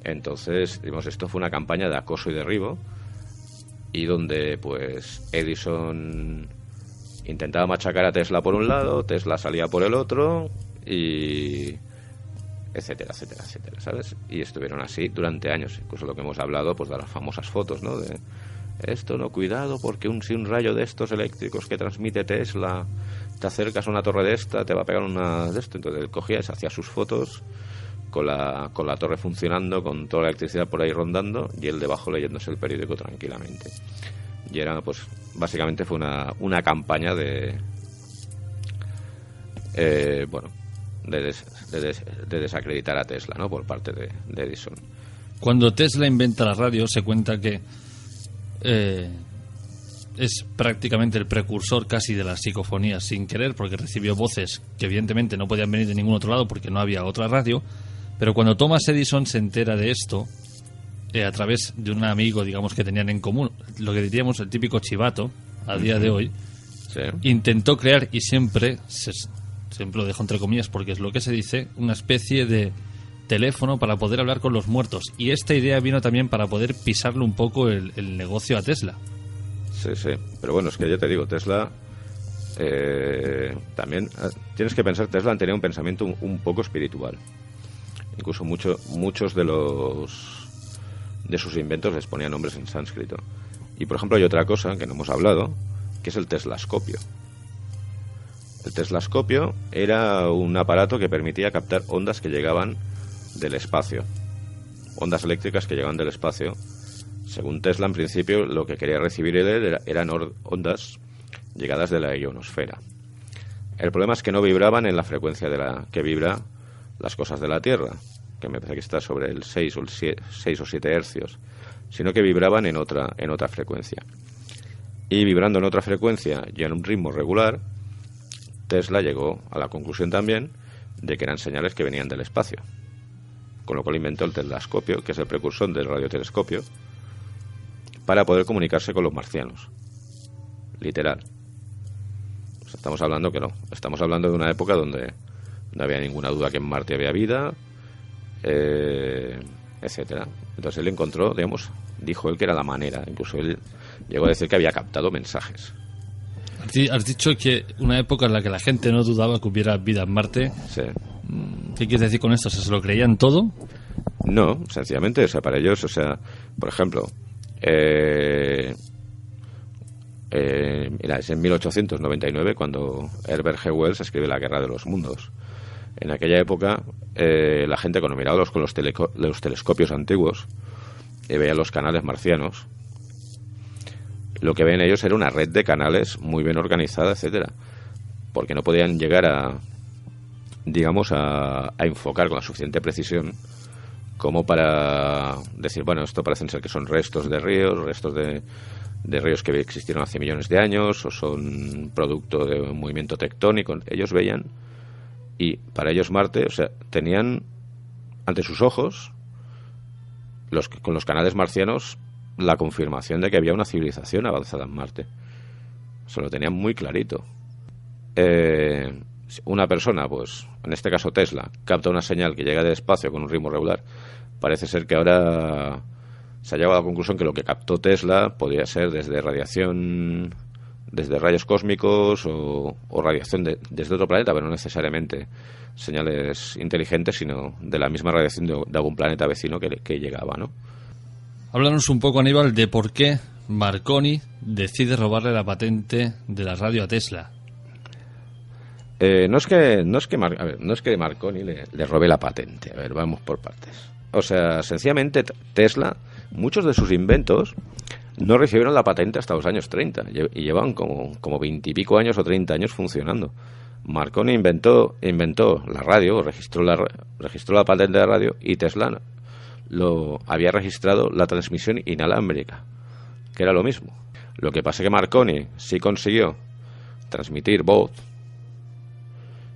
Speaker 9: Entonces, digamos, esto fue una campaña de acoso y derribo, y donde pues Edison intentaba machacar a Tesla por un lado, Tesla salía por el otro, y etcétera, ¿sabes? Y estuvieron así durante años, incluso lo que hemos hablado pues de las famosas fotos, ¿no? De esto, no, cuidado, porque si un rayo de estos eléctricos que transmite Tesla, te acercas a una torre de esta, te va a pegar una de esto. Entonces él cogía, hacía sus fotos con la torre funcionando, con toda la electricidad por ahí rondando, y él debajo leyéndose el periódico tranquilamente. Y era, pues, básicamente fue una campaña de desacreditar a Tesla, ¿no? Por parte de Edison.
Speaker 2: Cuando Tesla inventa la radio, se cuenta que es prácticamente el precursor casi de las psicofonías sin querer, porque recibió voces que evidentemente no podían venir de ningún otro lado porque no había otra radio. Pero cuando Thomas Edison se entera de esto, a través de un amigo, digamos, que tenían en común, lo que diríamos el típico chivato a día de hoy,
Speaker 9: sí.
Speaker 2: Intentó crear, y siempre lo dejo entre comillas porque es lo que se dice, una especie de teléfono para poder hablar con los muertos. Y esta idea vino también para poder pisarle un poco el negocio a Tesla.
Speaker 9: Sí, pero bueno, es que ya te digo, Tesla también tienes que pensar, Tesla tenía un pensamiento un poco espiritual. Incluso muchos de sus inventos les ponían nombres en sánscrito. Y por ejemplo hay otra cosa que no hemos hablado, que es el teslascopio. El teslascopio era un aparato que permitía captar ondas que llegaban del espacio, ondas eléctricas que llegaban del espacio. Según Tesla, en principio, lo que quería recibir él eran ondas llegadas de la ionosfera. El problema es que no vibraban en la frecuencia que vibra las cosas de la Tierra, que me parece que está sobre el 6 o 7 hercios, sino que vibraban en otra frecuencia. Y vibrando en otra frecuencia y en un ritmo regular, Tesla llegó a la conclusión también de que eran señales que venían del espacio. Con lo cual inventó el telescopio, que es el precursor del radiotelescopio, para poder comunicarse con los marcianos. Literal. Pues estamos hablando de una época donde no había ninguna duda que en Marte había vida, etcétera. Entonces él encontró, dijo él que era la manera. Incluso él llegó a decir que había captado mensajes.
Speaker 2: Has dicho que una época en la que la gente no dudaba que hubiera vida en Marte.
Speaker 9: Sí.
Speaker 2: ¿Qué quieres decir con esto? ¿Se lo creían todo?
Speaker 9: No, sencillamente, o sea, para ellos, o sea, por ejemplo, mira, es en 1899 cuando Herbert G. Wells escribe La Guerra de los Mundos. En aquella época, la gente cuando miraba con los telescopios antiguos y veía los canales marcianos, lo que ven ellos era una red de canales muy bien organizada, etcétera, porque no podían llegar a, digamos, a enfocar con la suficiente precisión como para decir, bueno, esto parecen ser que son restos de ríos, de ríos que existieron hace millones de años, o son producto de un movimiento tectónico. Ellos veían, y para ellos Marte, o sea, tenían ante sus ojos, con los canales marcianos, la confirmación de que había una civilización avanzada en Marte. Se lo tenían muy clarito. Una persona, pues, en este caso Tesla, capta una señal que llega del espacio con un ritmo regular. Parece ser que ahora se ha llegado a la conclusión que lo que captó Tesla podría ser desde radiación, desde rayos cósmicos o radiación desde otro planeta, pero no necesariamente señales inteligentes, sino de la misma radiación de algún planeta vecino que llegaba, ¿no?
Speaker 2: Háblanos un poco, Aníbal, de por qué Marconi decide robarle la patente de la radio a Tesla.
Speaker 9: No es que Marconi le robe la patente. A ver, vamos por partes. O sea, sencillamente Tesla, muchos de sus inventos no recibieron la patente hasta los años 30 y llevan como 20 y pico años o 30 años funcionando. Marconi inventó la radio, registró la patente de la radio, y Tesla había registrado la transmisión inalámbrica, que era lo mismo. Lo que pasa es que Marconi sí consiguió transmitir voz,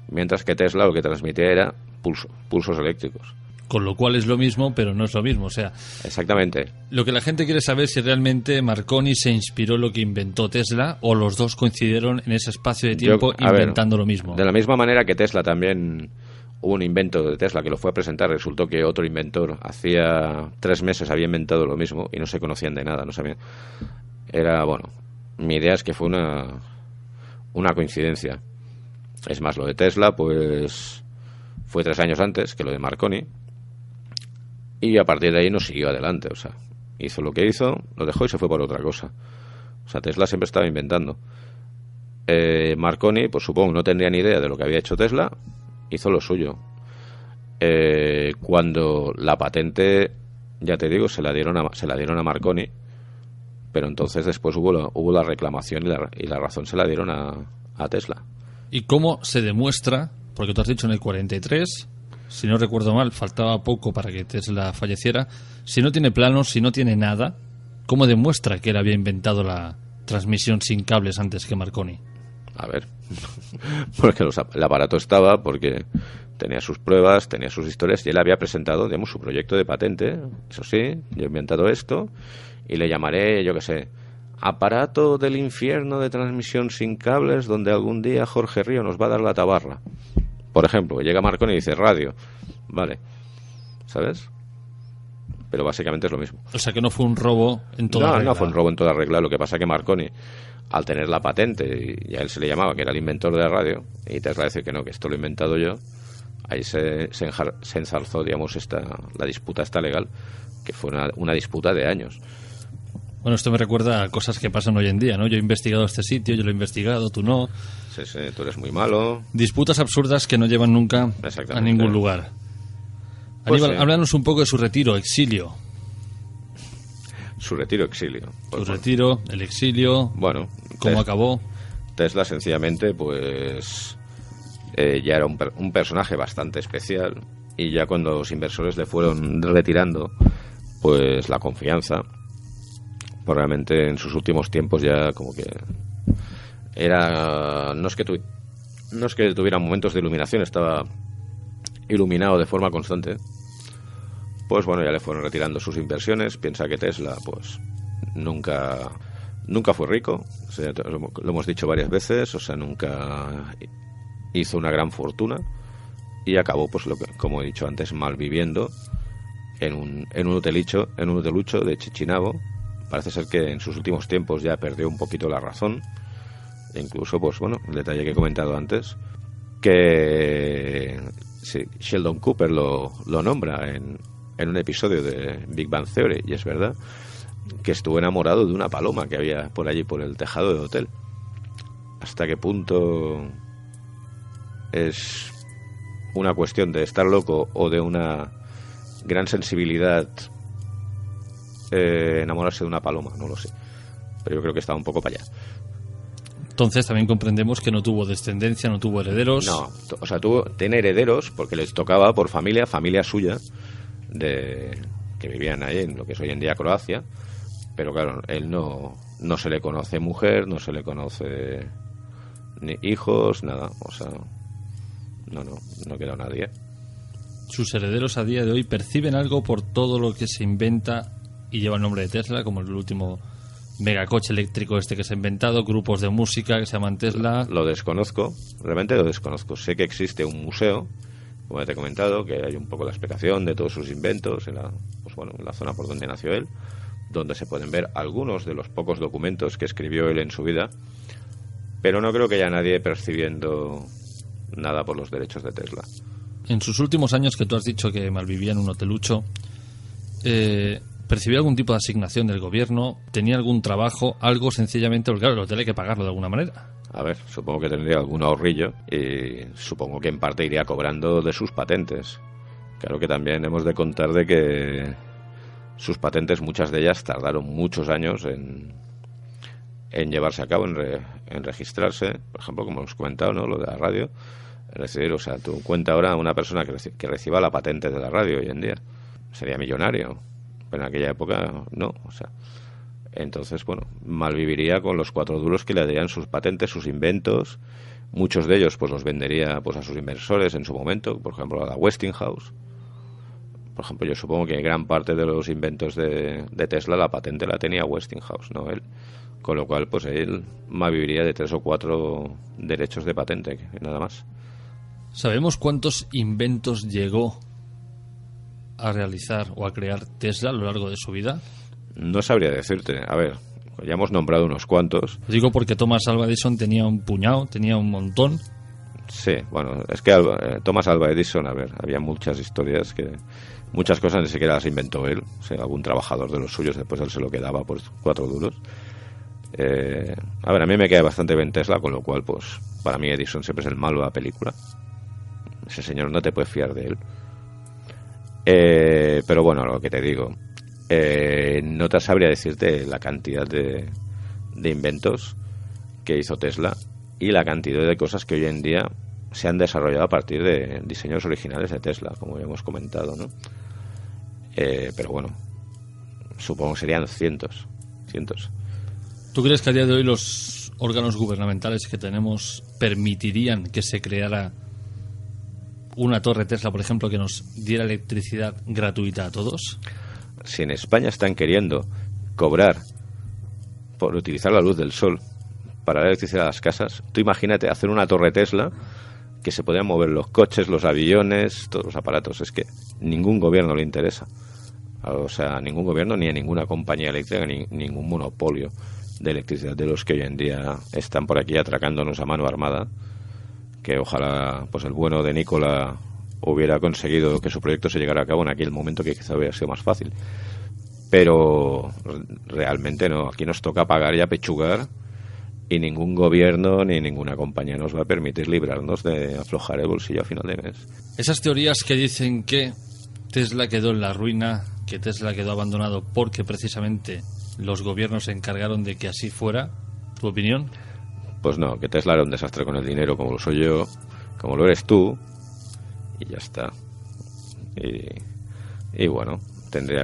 Speaker 9: mientras que Tesla lo que transmitía era pulsos eléctricos.
Speaker 2: Con lo cual es lo mismo, pero no es lo mismo. O sea,
Speaker 9: exactamente.
Speaker 2: Lo que la gente quiere saber es si realmente Marconi se inspiró en lo que inventó Tesla, o los dos coincidieron en ese espacio de tiempo inventando lo mismo.
Speaker 9: De la misma manera que Tesla también, hubo un invento de Tesla que lo fue a presentar, resultó que otro inventor hacía 3 meses había inventado lo mismo y no se conocían de nada, no sabían. Mi idea es que fue una coincidencia. Es más, lo de Tesla, pues, fue 3 años antes que lo de Marconi, y a partir de ahí no siguió adelante. O sea, hizo lo que hizo, lo dejó y se fue por otra cosa. O sea, Tesla siempre estaba inventando. Marconi, pues supongo, no tendría ni idea de lo que había hecho Tesla, hizo lo suyo. Cuando la patente, ya te digo, se la dieron a Marconi, pero entonces después hubo la reclamación y la razón se la dieron a Tesla.
Speaker 2: ¿Y cómo se demuestra? Porque tú has dicho en el 43, si no recuerdo mal, faltaba poco para que Tesla falleciera. Si no tiene planos, si no tiene nada, ¿cómo demuestra que él había inventado la transmisión sin cables antes que Marconi?
Speaker 9: A ver, porque el aparato estaba, porque tenía sus pruebas, tenía sus historias, y él había presentado, digamos, su proyecto de patente. Eso sí, yo he inventado esto y le llamaré, yo qué sé, aparato del infierno de transmisión sin cables, donde algún día Jorge Río nos va a dar la tabarra. Por ejemplo, llega Marconi y dice radio. Vale, ¿sabes? Pero básicamente es lo mismo.
Speaker 2: O sea que no fue un robo en toda regla.
Speaker 9: No fue un robo en toda regla. Lo que pasa es que Marconi, al tener la patente, y a él se le llamaba que era el inventor de la radio, y Tesla decir que no, que esto lo he inventado yo, ahí se ensalzó, digamos, la disputa esta legal, que fue una disputa de años.
Speaker 2: Bueno, esto me recuerda a cosas que pasan hoy en día, ¿no? Yo he investigado este sitio, yo lo he investigado, tú no.
Speaker 9: Sí, tú eres muy malo.
Speaker 2: Disputas absurdas que no llevan nunca a ningún lugar.
Speaker 9: Pues
Speaker 2: Aníbal, háblanos un poco de su retiro, exilio.
Speaker 9: Su retiro, exilio.
Speaker 2: Pues su retiro, el exilio.
Speaker 9: Bueno.
Speaker 2: ¿Cómo acabó?
Speaker 9: Tesla, sencillamente, pues, ya era un personaje bastante especial, y ya cuando los inversores le fueron retirando, pues, la confianza, pues realmente en sus últimos tiempos ya como que era, no es que tuviera momentos de iluminación, estaba iluminado de forma constante. Pues bueno, ya le fueron retirando sus inversiones. Piensa que Tesla, pues, nunca fue rico, o sea, lo hemos dicho varias veces, o sea, nunca hizo una gran fortuna, y acabó, pues, como he dicho antes, malviviendo en un hotelucho de Chichinabo. Parece ser que en sus últimos tiempos ya perdió un poquito la razón, Incluso, pues bueno, el detalle que he comentado antes, que sí, Sheldon Cooper lo nombra en un episodio de Big Bang Theory, y es verdad que estuvo enamorado de una paloma que había por allí, por el tejado del hotel. ¿Hasta qué punto es una cuestión de estar loco o de una gran sensibilidad enamorarse de una paloma? No lo sé, pero yo creo que está un poco para allá.
Speaker 2: Entonces también comprendemos que no tuvo descendencia, no tuvo herederos.
Speaker 9: No, o sea, tiene herederos porque les tocaba por familia suya, que vivían ahí en lo que es hoy en día Croacia, pero claro, él no se le conoce mujer, no se le conoce ni hijos, nada, o sea, no queda nadie.
Speaker 2: Sus herederos a día de hoy perciben algo por todo lo que se inventa y lleva el nombre de Tesla, como el último megacoche eléctrico que se ha inventado, grupos de música que se llaman Tesla.
Speaker 9: Lo desconozco, realmente lo desconozco. Sé que existe un museo, como te he comentado, que hay un poco la explicación de todos sus inventos en la zona por donde nació él, donde se pueden ver algunos de los pocos documentos que escribió él en su vida, pero no creo que haya nadie percibiendo nada por los derechos de Tesla.
Speaker 2: En sus últimos años, que tú has dicho que malvivía en un hotelucho, ¿percibía algún tipo de asignación del gobierno? ¿Tenía algún trabajo? Algo sencillamente, porque claro, el hotel hay que pagarlo de alguna manera.
Speaker 9: A ver, supongo que tendría algún ahorrillo y supongo que en parte iría cobrando de sus patentes. Claro que también hemos de contar de que sus patentes, muchas de ellas tardaron muchos años en llevarse a cabo, en registrarse. Por ejemplo, como hemos comentado, ¿no?, lo de la radio. O sea, tú cuenta ahora a una persona que reciba la patente de la radio hoy en día. Sería millonario. Pero en aquella época no, o sea, entonces, bueno, malviviría con los 4 duros que le darían sus patentes, sus inventos. Muchos de ellos pues los vendería pues a sus inversores en su momento, por ejemplo a la Westinghouse. Por ejemplo, yo supongo que gran parte de los inventos de Tesla la patente la tenía Westinghouse, no él, con lo cual pues él malviviría de 3 o 4 derechos de patente, nada más.
Speaker 2: ¿Sabemos cuántos inventos llegó a realizar o a crear Tesla a lo largo de su vida?
Speaker 9: No sabría decirte. A ver, ya hemos nombrado unos cuantos.
Speaker 2: Digo porque Thomas Alva Edison tenía un puñado, tenía un montón.
Speaker 9: Sí, bueno, es que Thomas Alva Edison, a ver, había muchas historias que... Muchas cosas ni siquiera las inventó él. O sea, algún trabajador de los suyos, después él se lo quedaba por 4 duros. A ver, a mí me queda bastante bien Tesla, con lo cual, pues, para mí Edison siempre es el malo de la película. Ese señor no te puedes fiar de él. Pero bueno, lo que te digo, no te sabría decirte la cantidad de inventos que hizo Tesla y la cantidad de cosas que hoy en día se han desarrollado a partir de diseños originales de Tesla, como ya hemos comentado, ¿no? Pero bueno, supongo que serían cientos.
Speaker 2: ¿Tú crees que a día de hoy los órganos gubernamentales que tenemos permitirían que se creara una torre Tesla, por ejemplo, que nos diera electricidad gratuita a todos?
Speaker 9: Si en España están queriendo cobrar por utilizar la luz del sol para la electricidad a las casas, tú imagínate hacer una torre Tesla que se podían mover los coches, los aviones, todos los aparatos. Es que ningún gobierno le interesa. O sea, ningún gobierno ni a ninguna compañía eléctrica ni ningún monopolio de electricidad de los que hoy en día están por aquí atracándonos a mano armada. Que ojalá pues el bueno de Nikola hubiera conseguido que su proyecto se llegara a cabo en aquel momento, que quizá hubiera sido más fácil. Pero realmente no, aquí nos toca pagar y apechugar, y ningún gobierno ni ninguna compañía nos va a permitir librarnos de aflojar el bolsillo a final de mes.
Speaker 2: Esas teorías que dicen que Tesla quedó en la ruina, que Tesla quedó abandonado porque precisamente los gobiernos se encargaron de que así fuera, ¿tu opinión?
Speaker 9: Pues no, que Tesla era un desastre con el dinero, como lo soy yo, como lo eres tú, y ya está. Y bueno,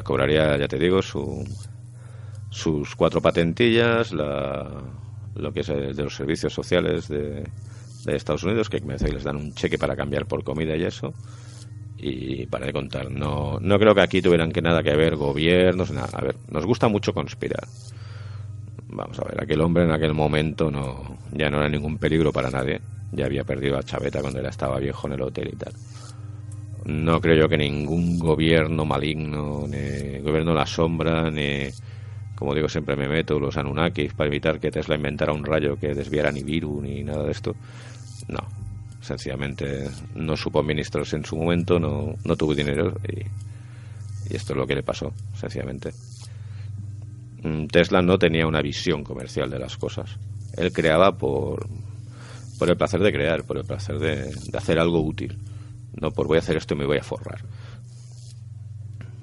Speaker 9: cobraría, ya te digo, sus 4 patentillas, lo que es de los servicios sociales de Estados Unidos, que les dan un cheque para cambiar por comida y eso, y para de contar. No creo que aquí tuvieran nada que ver gobiernos, nada. A ver, nos gusta mucho conspirar. Vamos a ver, aquel hombre en aquel momento ya no era ningún peligro para nadie. Ya había perdido a Chaveta cuando él estaba viejo en el hotel y tal. No creo yo que ningún gobierno maligno, ni gobierno de la sombra, ni como digo, siempre me meto los Anunnakis para evitar que Tesla inventara un rayo que desviara Nibiru ni nada de esto. No, sencillamente no supo administrarse en su momento, no tuvo dinero y esto es lo que le pasó, sencillamente. Tesla no tenía una visión comercial de las cosas. Él creaba por el placer de crear, por el placer de hacer algo útil. No por voy a hacer esto y me voy a forrar.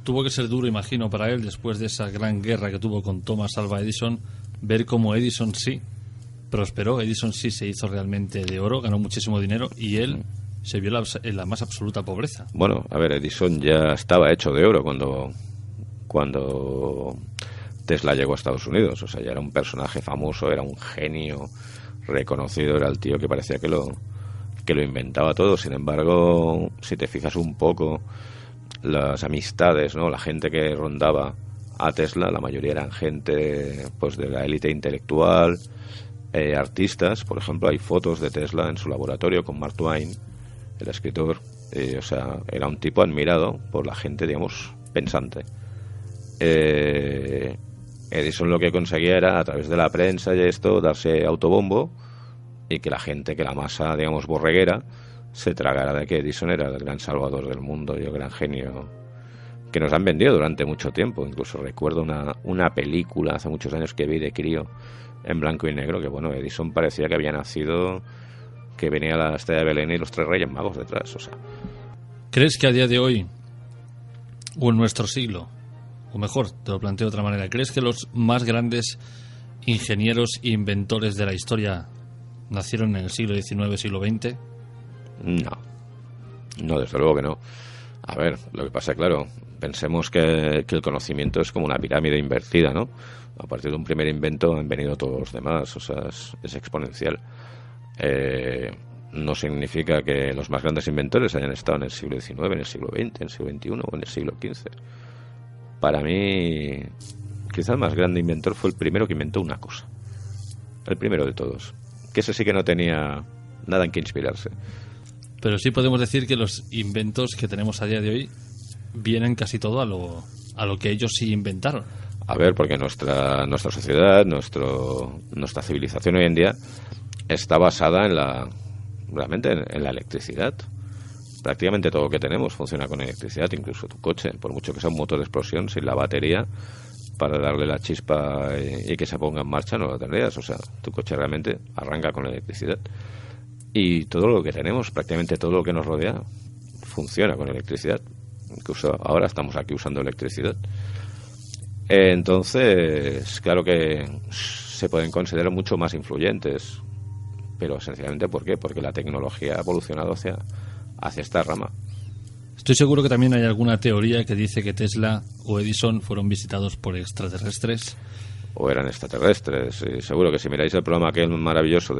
Speaker 2: Tuvo que ser duro, imagino, para él, después de esa gran guerra que tuvo con Thomas Alva Edison, ver cómo Edison sí prosperó, Edison sí se hizo realmente de oro, ganó muchísimo dinero y él se vio en la más absoluta pobreza.
Speaker 9: Bueno, a ver, Edison ya estaba hecho de oro cuando Tesla llegó a Estados Unidos. O sea, ya era un personaje famoso, era un genio reconocido, era el tío que parecía que lo inventaba todo. Sin embargo, si te fijas un poco, las amistades, ¿no? La gente que rondaba a Tesla, la mayoría eran gente pues de la élite intelectual, artistas. Por ejemplo, hay fotos de Tesla en su laboratorio con Mark Twain, el escritor. O sea, era un tipo admirado por la gente, digamos, pensante. Edison lo que conseguía era, a través de la prensa y esto, darse autobombo y que la gente, que la masa, digamos, borreguera, se tragara de que Edison era el gran salvador del mundo y el gran genio que nos han vendido durante mucho tiempo. Incluso recuerdo una película hace muchos años que vi de crío en blanco y negro, que bueno, Edison parecía que había nacido, que venía la estrella de Belén y los 3 Reyes Magos detrás. O sea,
Speaker 2: ¿crees que a día de hoy, o en nuestro siglo, o mejor, te lo planteo de otra manera, ¿crees que los más grandes ingenieros e inventores de la historia nacieron en el siglo XIX, siglo XX?
Speaker 9: No, desde luego que no. A ver, lo que pasa, claro, pensemos que el conocimiento es como una pirámide invertida, ¿no? A partir de un primer invento han venido todos los demás, o sea, es exponencial. No significa que los más grandes inventores hayan estado en el siglo XIX, en el siglo XX, en el siglo XXI o en el siglo XV. Para mí, quizá el más grande inventor fue el primero que inventó una cosa. El primero de todos. Que ese sí que no tenía nada en que inspirarse.
Speaker 2: Pero sí podemos decir que los inventos que tenemos a día de hoy vienen casi todo a lo que ellos sí inventaron.
Speaker 9: A ver, porque nuestra sociedad, nuestra civilización hoy en día está basada realmente en la electricidad. Prácticamente todo lo que tenemos funciona con electricidad, incluso tu coche, por mucho que sea un motor de explosión, sin la batería para darle la chispa y que se ponga en marcha no lo tendrías. O sea, tu coche realmente arranca con la electricidad. Y todo lo que tenemos, prácticamente todo lo que nos rodea, funciona con electricidad. Incluso ahora estamos aquí usando electricidad. Entonces, claro que se pueden considerar mucho más influyentes. Pero sencillamente, ¿por qué? Porque la tecnología ha evolucionado hacia esta rama.
Speaker 2: Estoy seguro que también hay alguna teoría que dice que Tesla o Edison fueron visitados por extraterrestres.
Speaker 9: O eran extraterrestres. Y seguro que si miráis el programa aquel maravilloso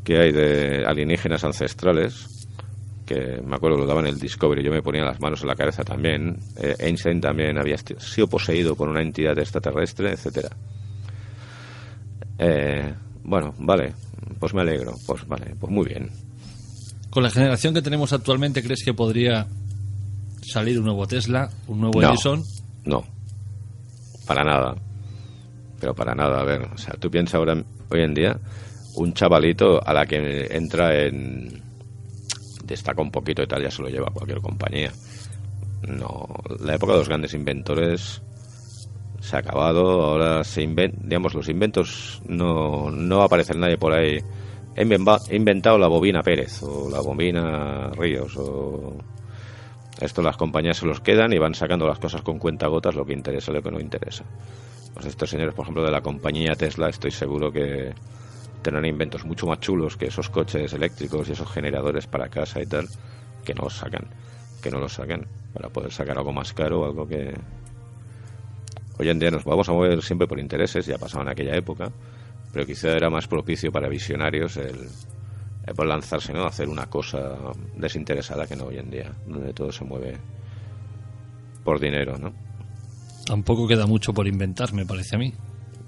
Speaker 9: que hay de alienígenas ancestrales, que me acuerdo lo daban en el Discovery, yo me ponía las manos en la cabeza también. Einstein también había sido poseído por una entidad extraterrestre, etcétera. Bueno, vale, pues me alegro, pues vale, pues muy bien.
Speaker 2: Con la generación que tenemos actualmente, ¿crees que podría salir un nuevo Tesla, un nuevo Edison?
Speaker 9: No, para nada. Pero para nada, a ver, o sea, tú piensas hoy en día, un chavalito a la que entra destaca un poquito y tal, ya se lo lleva a cualquier compañía. No, la época de los grandes inventores se ha acabado. Ahora digamos, los inventos no va a aparecer nadie por ahí. He inventado la bobina Pérez o la bobina Ríos o esto, las compañías se los quedan y van sacando las cosas con cuentagotas, lo que interesa y lo que no interesa. Pues estos señores, por ejemplo, de la compañía Tesla, estoy seguro que tendrán inventos mucho más chulos que esos coches eléctricos y esos generadores para casa y tal, que no los sacan para poder sacar algo más caro, algo que hoy en día nos vamos a mover siempre por intereses. Ya pasaba en aquella época, pero quizá era más propicio para visionarios el poder lanzarse, ¿no?, a hacer una cosa desinteresada que no hoy en día, donde todo se mueve por dinero, ¿no?
Speaker 2: Tampoco queda mucho por inventar, me parece a mí.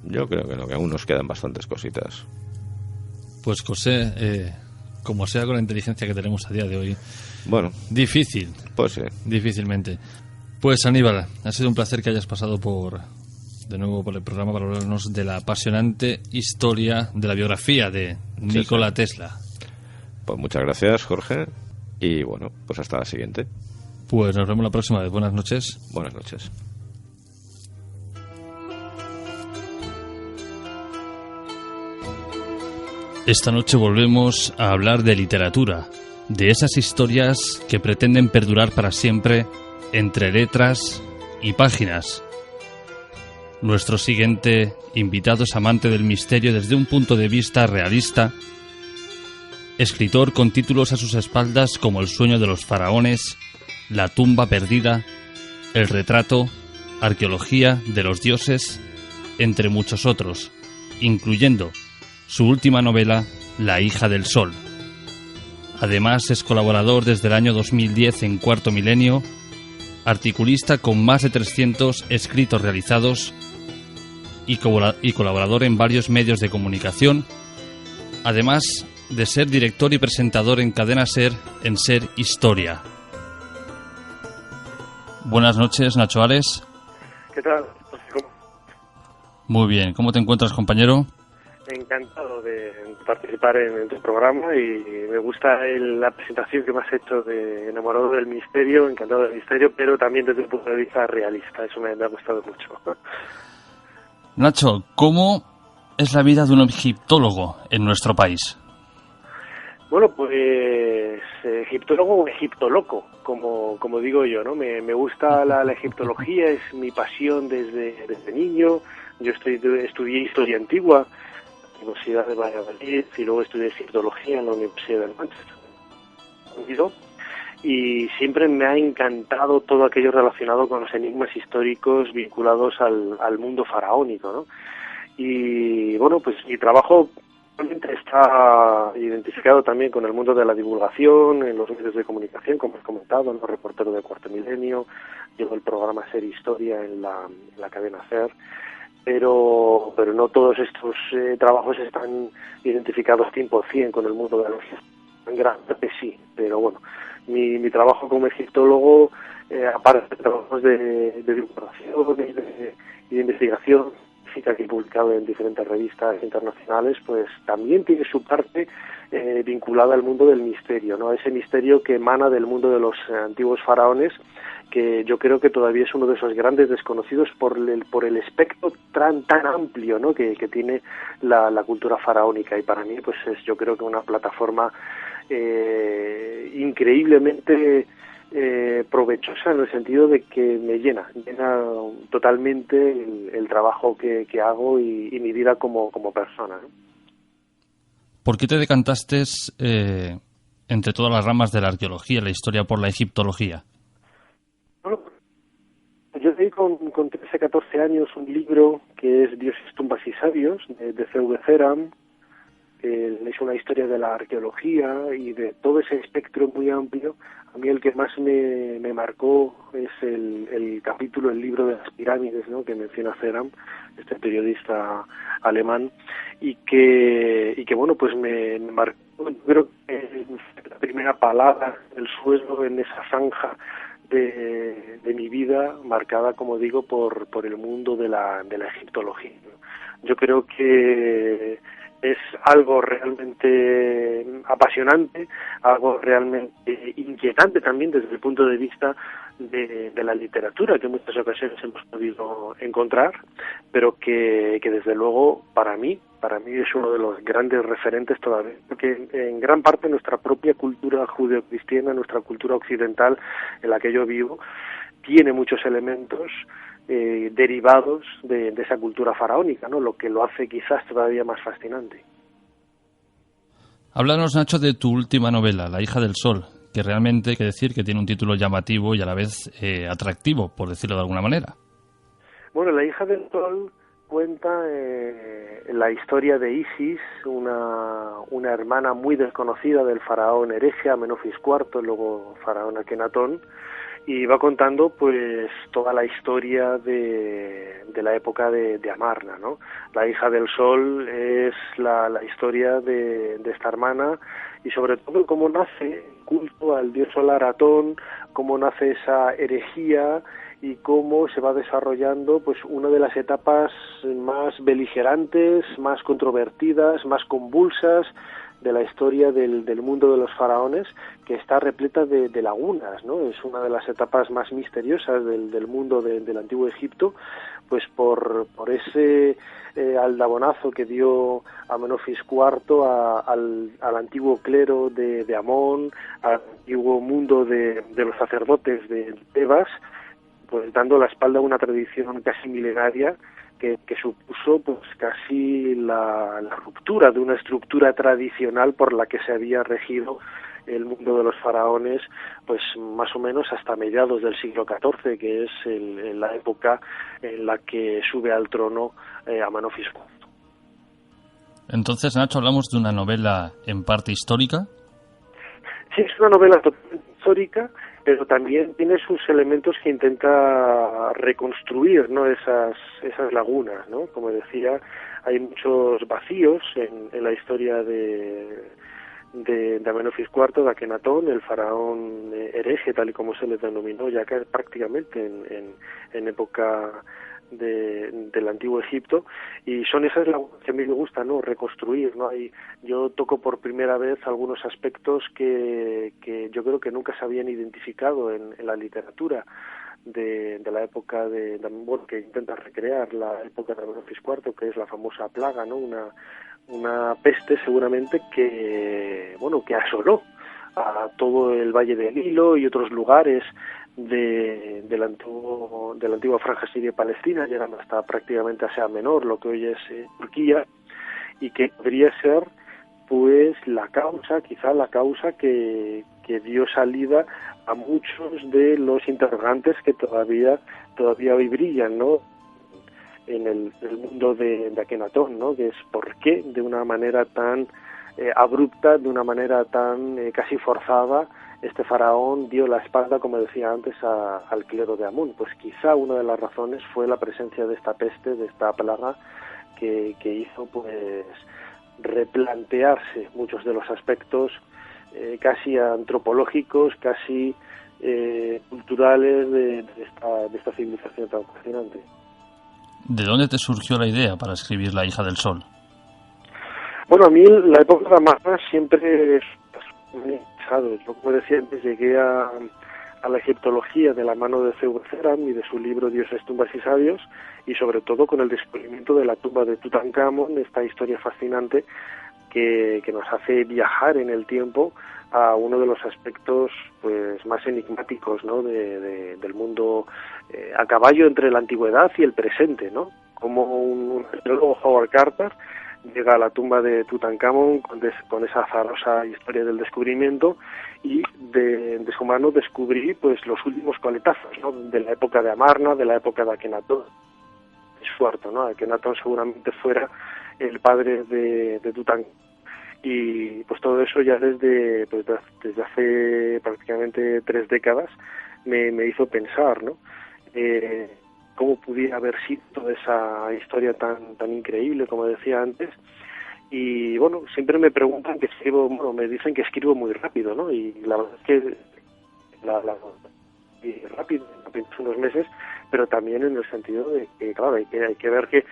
Speaker 9: Yo creo que no, que aún nos quedan bastantes cositas.
Speaker 2: Pues José, como sea con la inteligencia que tenemos a día de hoy,
Speaker 9: bueno,
Speaker 2: difícil.
Speaker 9: Pues sí.
Speaker 2: Difícilmente. Pues Aníbal, ha sido un placer que hayas pasado por de nuevo por el programa para hablarnos de la apasionante historia de la biografía de Nikola Tesla.
Speaker 9: Pues muchas gracias, Jorge. Y bueno, pues hasta la siguiente.
Speaker 2: Pues nos vemos la próxima vez. Buenas noches.
Speaker 9: Buenas noches.
Speaker 2: Esta noche volvemos a hablar de literatura, de esas historias que pretenden perdurar para siempre entre letras y páginas. Nuestro siguiente invitado es amante del misterio desde un punto de vista realista, escritor con títulos a sus espaldas como El sueño de los faraones, La tumba perdida, El retrato, Arqueología de los dioses, entre muchos otros, incluyendo su última novela, La hija del sol. Además es colaborador desde el año 2010 en Cuarto Milenio, articulista con más de 300 escritos realizados y colaborador en varios medios de comunicación, además de ser director y presentador en Cadena SER en SER Historia. Buenas noches, Nacho Ares.
Speaker 10: ¿Qué tal?
Speaker 2: Muy bien, ¿cómo te encuentras, compañero?
Speaker 10: Encantado de participar en tu programa y me gusta la presentación que me has hecho de Enamorado del misterio, encantado del misterio, pero también desde un punto de vista realista, eso me ha gustado mucho.
Speaker 2: Nacho, ¿cómo es la vida de un egiptólogo en nuestro país?
Speaker 10: Bueno, pues egiptólogo o egiptoloco, como digo yo, ¿no? Me gusta la egiptología, es mi pasión desde niño. Yo estudié historia antigua en la Universidad de Valladolid y luego estudié egiptología en la Universidad de Manchester. Y siempre me ha encantado todo aquello relacionado con los enigmas históricos vinculados al mundo faraónico, ¿no? Y bueno, pues mi trabajo está identificado también con el mundo de la divulgación, en los medios de comunicación, como he comentado, en los reporteros de Cuarto Milenio, llevo el programa SER Historia en la cadena SER, pero no todos estos trabajos están identificados 100% con el mundo de la egiptología. En gran parte sí, pero bueno, mi trabajo como egiptólogo, aparte de trabajos de divulgación y de investigación, que he publicado en diferentes revistas internacionales, pues también tiene su parte vinculada al mundo del misterio, ¿no? Ese misterio que emana del mundo de los antiguos faraones, que yo creo que todavía es uno de esos grandes desconocidos por el espectro tan amplio, ¿no? que tiene la cultura faraónica, y para mí pues es, yo creo que una plataforma increíblemente provechosa, en el sentido de que me llena totalmente el trabajo que hago y mi vida como persona, ¿no?
Speaker 2: ¿Por qué te decantaste entre todas las ramas de la arqueología, la historia, por la egiptología? Bueno,
Speaker 10: yo leí con 13, 14 años un libro que es Dioses, tumbas y sabios, de C.V. Ceram. Es una historia de la arqueología y de todo ese espectro muy amplio. A mí el que más me marcó es el capítulo, el libro de las pirámides, ¿no?, que menciona Ceram, este periodista alemán, y que bueno, pues me marcó. Yo creo que la primera palabra del suelo en esa franja de mi vida, marcada, como digo, por el mundo de la egiptología, ¿no? Yo creo que es algo realmente apasionante, algo realmente inquietante también desde el punto de vista de la literatura, que en muchas ocasiones hemos podido encontrar, pero que desde luego para mí es uno de los grandes referentes todavía, porque en gran parte nuestra propia cultura judeocristiana, nuestra cultura occidental en la que yo vivo, tiene muchos elementos derivados de esa cultura faraónica, ¿no?, lo que lo hace quizás todavía más fascinante.
Speaker 2: Háblanos, Nacho, de tu última novela, La hija del sol, que realmente hay que decir que tiene un título llamativo y a la vez atractivo, por decirlo de alguna manera.
Speaker 10: Bueno, La hija del sol cuenta la historia de Isis, una hermana muy desconocida del faraón hereje Amenofis IV, luego faraón Akenatón, y va contando pues toda la historia de la época de Amarna, ¿no? La hija del sol es la historia de esta hermana, y sobre todo cómo nace el culto al dios solar Atón, cómo nace esa herejía y cómo se va desarrollando pues una de las etapas más beligerantes, más controvertidas, más convulsas de la historia del mundo de los faraones, que está repleta de lagunas, ¿no? Es una de las etapas más misteriosas del mundo del antiguo Egipto, pues por ese aldabonazo que dio Amenofis IV al antiguo clero de Amón, al antiguo mundo de los sacerdotes de Tebas, pues dando la espalda a una tradición casi milenaria que supuso pues casi la ruptura de una estructura tradicional por la que se había regido el mundo de los faraones, pues más o menos hasta mediados del siglo XIV, que es la época en la que sube al trono Amenofis IV.
Speaker 2: Entonces, Nacho, ¿hablamos de una novela en parte histórica?
Speaker 10: Sí, es una novela totalmente histórica, pero también tiene sus elementos que intenta reconstruir, ¿no? esas lagunas, ¿no? Como decía, hay muchos vacíos en la historia de Amenofis IV, de Akenatón, el faraón hereje, tal y como se le denominó, ya que prácticamente en época del antiguo Egipto, y son esas lagunas que a mí me gusta, ¿no? Reconstruir, ¿no? Yo toco por primera vez algunos aspectos que yo creo que nunca se habían identificado en la literatura de la época bueno, que intenta recrear la época de Amenofis IV, que es la famosa plaga, ¿no? Una peste seguramente que asoló a todo el Valle del Nilo y otros lugares de la antigua franja siria y palestina, llegando hasta prácticamente Asia Menor, lo que hoy es Turquía, y que podría ser pues quizá la causa que dio salida a muchos de los interrogantes que todavía hoy brillan, ¿no? En el mundo de Akenatón, ¿no? Que es por qué de una manera tan abrupta, de una manera tan casi forzada, este faraón dio la espalda, como decía antes, al clero de Amón. Pues quizá una de las razones fue la presencia de esta peste, de esta plaga, que hizo pues replantearse muchos de los aspectos casi antropológicos, casi culturales de esta civilización tan fascinante.
Speaker 2: ¿De dónde te surgió la idea para escribir La hija del sol?
Speaker 10: Bueno, a mí la época de Amarna siempre me ha interesado. Yo, como decía antes, llegué a la egiptología de la mano de Zeus Ceram y de su libro Dioses, tumbas y sabios, y sobre todo con el descubrimiento de la tumba de Tutankamón, esta historia fascinante que nos hace viajar en el tiempo a uno de los aspectos pues más enigmáticos, ¿no? del mundo a caballo entre la antigüedad y el presente, ¿no? Como un arqueólogo, Howard Carter, llega a la tumba de Tutankamón con esa azarosa historia del descubrimiento, y de su mano descubrí pues los últimos coletazos, ¿no? De la época de Amarna, de la época de Akenatón. Es suerto, ¿no? Akenatón seguramente fuera el padre de Tutankamón, y pues todo eso ya desde hace prácticamente 3 décadas me hizo pensar, ¿no? Cómo pudiera haber sido toda esa historia tan increíble, como decía antes. Y bueno, siempre me preguntan me dicen que escribo muy rápido, ¿no? Y la verdad es que rápido, apenas unos meses, pero también en el sentido de que, claro, hay que ver que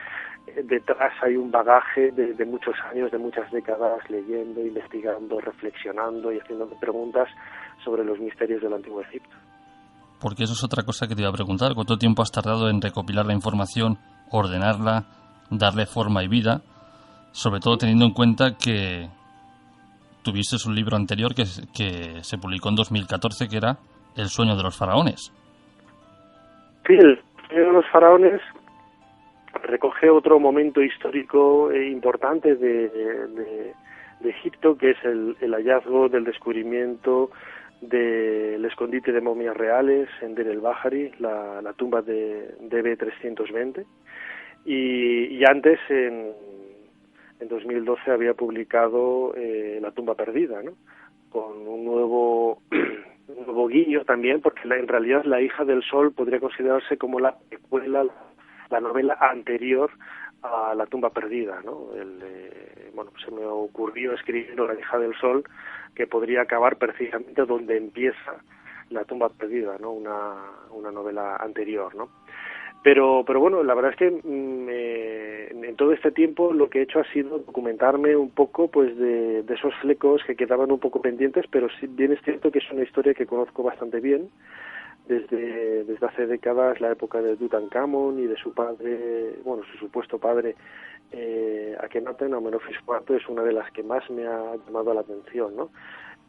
Speaker 10: detrás hay un bagaje de muchos años, de muchas décadas, leyendo, investigando, reflexionando y haciendo preguntas sobre los misterios del Antiguo Egipto.
Speaker 2: Porque eso es otra cosa que te iba a preguntar. ¿Cuánto tiempo has tardado en recopilar la información, ordenarla, darle forma y vida? Sobre todo teniendo en cuenta que tuviste un libro anterior que se publicó en 2014, que era El sueño de los faraones. Sí,
Speaker 10: El sueño de los faraones recoge otro momento histórico importante de Egipto, que es el hallazgo del descubrimiento del escondite de momias reales en Deir el-Bahari, la tumba de B320, y antes en 2012 había publicado La tumba perdida, ¿no? Con un nuevo guiño también, porque en realidad La hija del sol podría considerarse como la precuela, la novela anterior a La tumba perdida, ¿no? Se me ocurrió escribiendo La hija del sol, que podría acabar precisamente donde empieza La tumba perdida, ¿no? Una novela anterior, ¿no? Pero bueno, la verdad es que en todo este tiempo lo que he hecho ha sido documentarme un poco pues de esos flecos que quedaban un poco pendientes, pero sí, bien es cierto que es una historia que conozco bastante bien desde hace décadas, la época de Tutankamón y de su padre, bueno, su supuesto padre, Akenatón, Amenofis IV, es una de las que más me ha llamado la atención, ¿no?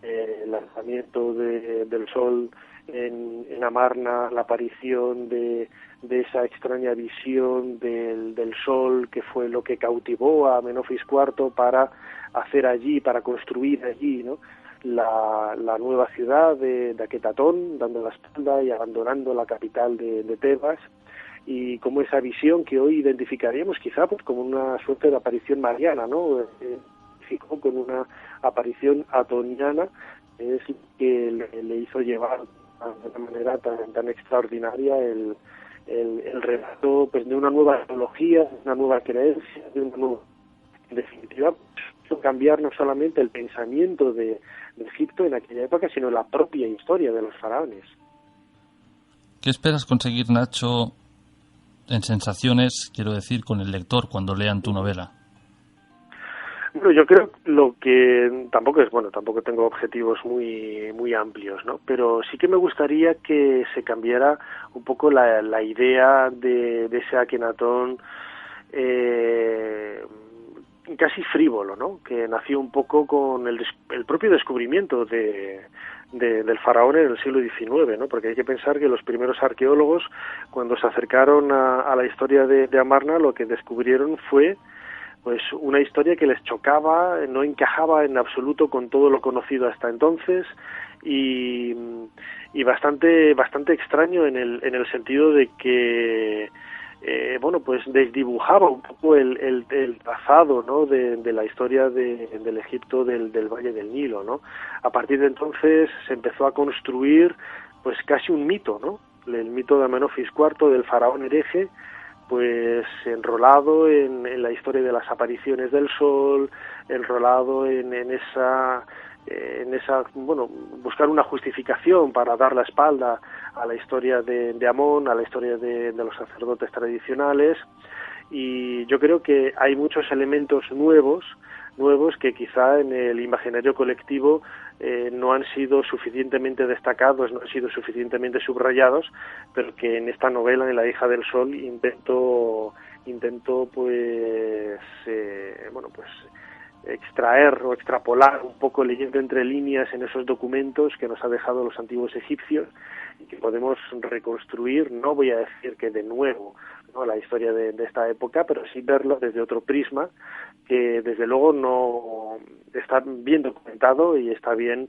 Speaker 10: El lanzamiento del sol en Amarna, la aparición de esa extraña visión del sol, que fue lo que cautivó a Amenofis IV para hacer allí, para construir allí, ¿no? La nueva ciudad de Aketatón, dando la espalda y abandonando la capital de Tebas, y como esa visión que hoy identificaríamos quizá pues como una suerte de aparición mariana, ¿no? Con una aparición atoniana, es que le hizo llevar de una manera tan extraordinaria el relato pues de una nueva teología, de una nueva creencia, de una nueva, en definitiva, cambiar no solamente el pensamiento de Egipto en aquella época, sino la propia historia de los faraones.
Speaker 2: ¿Qué esperas conseguir, Nacho, en sensaciones, quiero decir, con el lector cuando lean tu novela?
Speaker 10: Bueno, yo creo lo que tampoco tengo objetivos muy amplios, ¿no? Pero sí que me gustaría que se cambiara un poco la idea de ese Akenatón casi frívolo, ¿no? Que nació un poco con el propio descubrimiento del faraón en el siglo XIX, ¿no? Porque hay que pensar que los primeros arqueólogos, cuando se acercaron a la historia de Amarna, lo que descubrieron fue pues una historia que les chocaba, no encajaba en absoluto con todo lo conocido hasta entonces, y bastante extraño en el sentido de que pues desdibujaba un poco el trazado, ¿no? de la historia del Egipto del Valle del Nilo, ¿no? A partir de entonces se empezó a construir pues casi un mito, ¿no? El mito de Amenofis IV, del faraón hereje, pues enrolado en la historia de las apariciones del sol, enrolado en esa buscar una justificación para dar la espalda a la historia de Amón, a la historia de los sacerdotes tradicionales, y yo creo que hay muchos elementos nuevos que quizá en el imaginario colectivo no han sido suficientemente destacados, no han sido suficientemente subrayados, pero que en esta novela, en La hija del sol, intento extraer o extrapolar un poco, leyendo entre líneas en esos documentos que nos ha dejado los antiguos egipcios y que podemos reconstruir. No voy a decir que de nuevo, ¿no?, la historia de esta época, pero sí verlo desde otro prisma, que desde luego no está bien documentado y está bien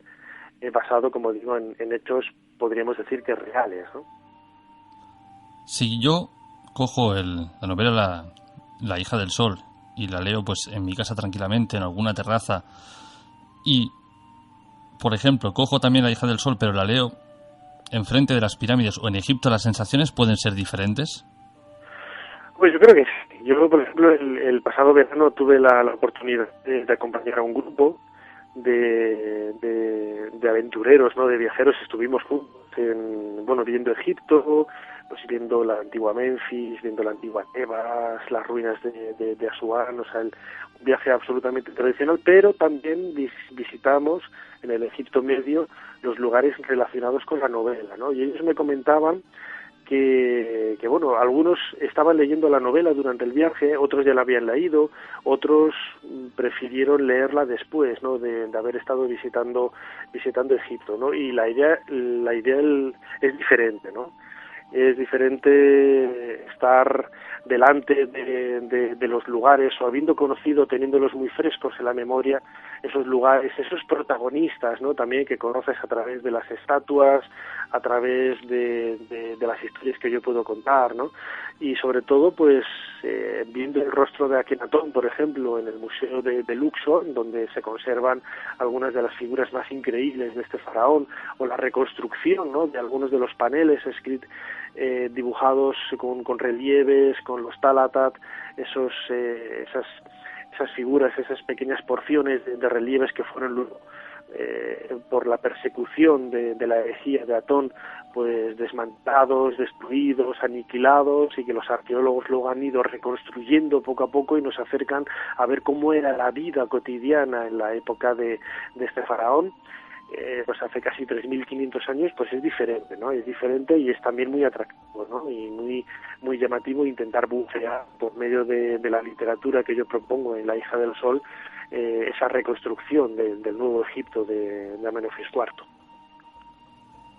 Speaker 10: basado, como digo, en hechos, podríamos decir, que reales, ¿no?
Speaker 2: Si yo cojo la novela La hija del sol y la leo pues en mi casa tranquilamente, en alguna terraza, y por ejemplo cojo también La hija del sol pero la leo enfrente de las pirámides o en Egipto, ¿las sensaciones pueden ser diferentes?
Speaker 10: Pues yo creo que sí. Yo, por ejemplo, el pasado verano tuve la oportunidad de acompañar a un grupo de aventureros, ¿no?, de viajeros. Estuvimos juntos viendo Egipto, pues viendo la antigua Memphis, viendo la antigua Tebas, las ruinas de Asuán, o sea, un viaje absolutamente tradicional, pero también visitamos en el Egipto Medio los lugares relacionados con la novela, ¿no? Y ellos me comentaban que algunos estaban leyendo la novela durante el viaje, otros ya la habían leído, otros prefirieron leerla después, ¿no?, de haber estado visitando Egipto, ¿no? Y la idea es diferente, ¿no? Es diferente estar delante de los lugares, o habiendo conocido, teniéndolos muy frescos en la memoria, esos lugares, esos protagonistas, ¿no?, también que conoces a través de las estatuas, a través de las historias que yo puedo contar, ¿no? Y sobre todo, pues, viendo el rostro de Akenatón, por ejemplo, en el Museo de Luxor, donde se conservan algunas de las figuras más increíbles de este faraón, o la reconstrucción, ¿no?, de algunos de los paneles dibujados con relieves, con los talatat, esas figuras, esas pequeñas porciones de relieves que fueron por la persecución de la herejía de Atón, pues desmantelados, destruidos, aniquilados, y que los arqueólogos luego han ido reconstruyendo poco a poco y nos acercan a ver cómo era la vida cotidiana en la época de este faraón. Pues hace casi 3.500 años, pues es diferente, ¿no? Es diferente y es también muy atractivo, ¿no? Y muy llamativo intentar bucear por medio de la literatura que yo propongo en La hija del sol, esa reconstrucción del nuevo Egipto de Amenofis IV.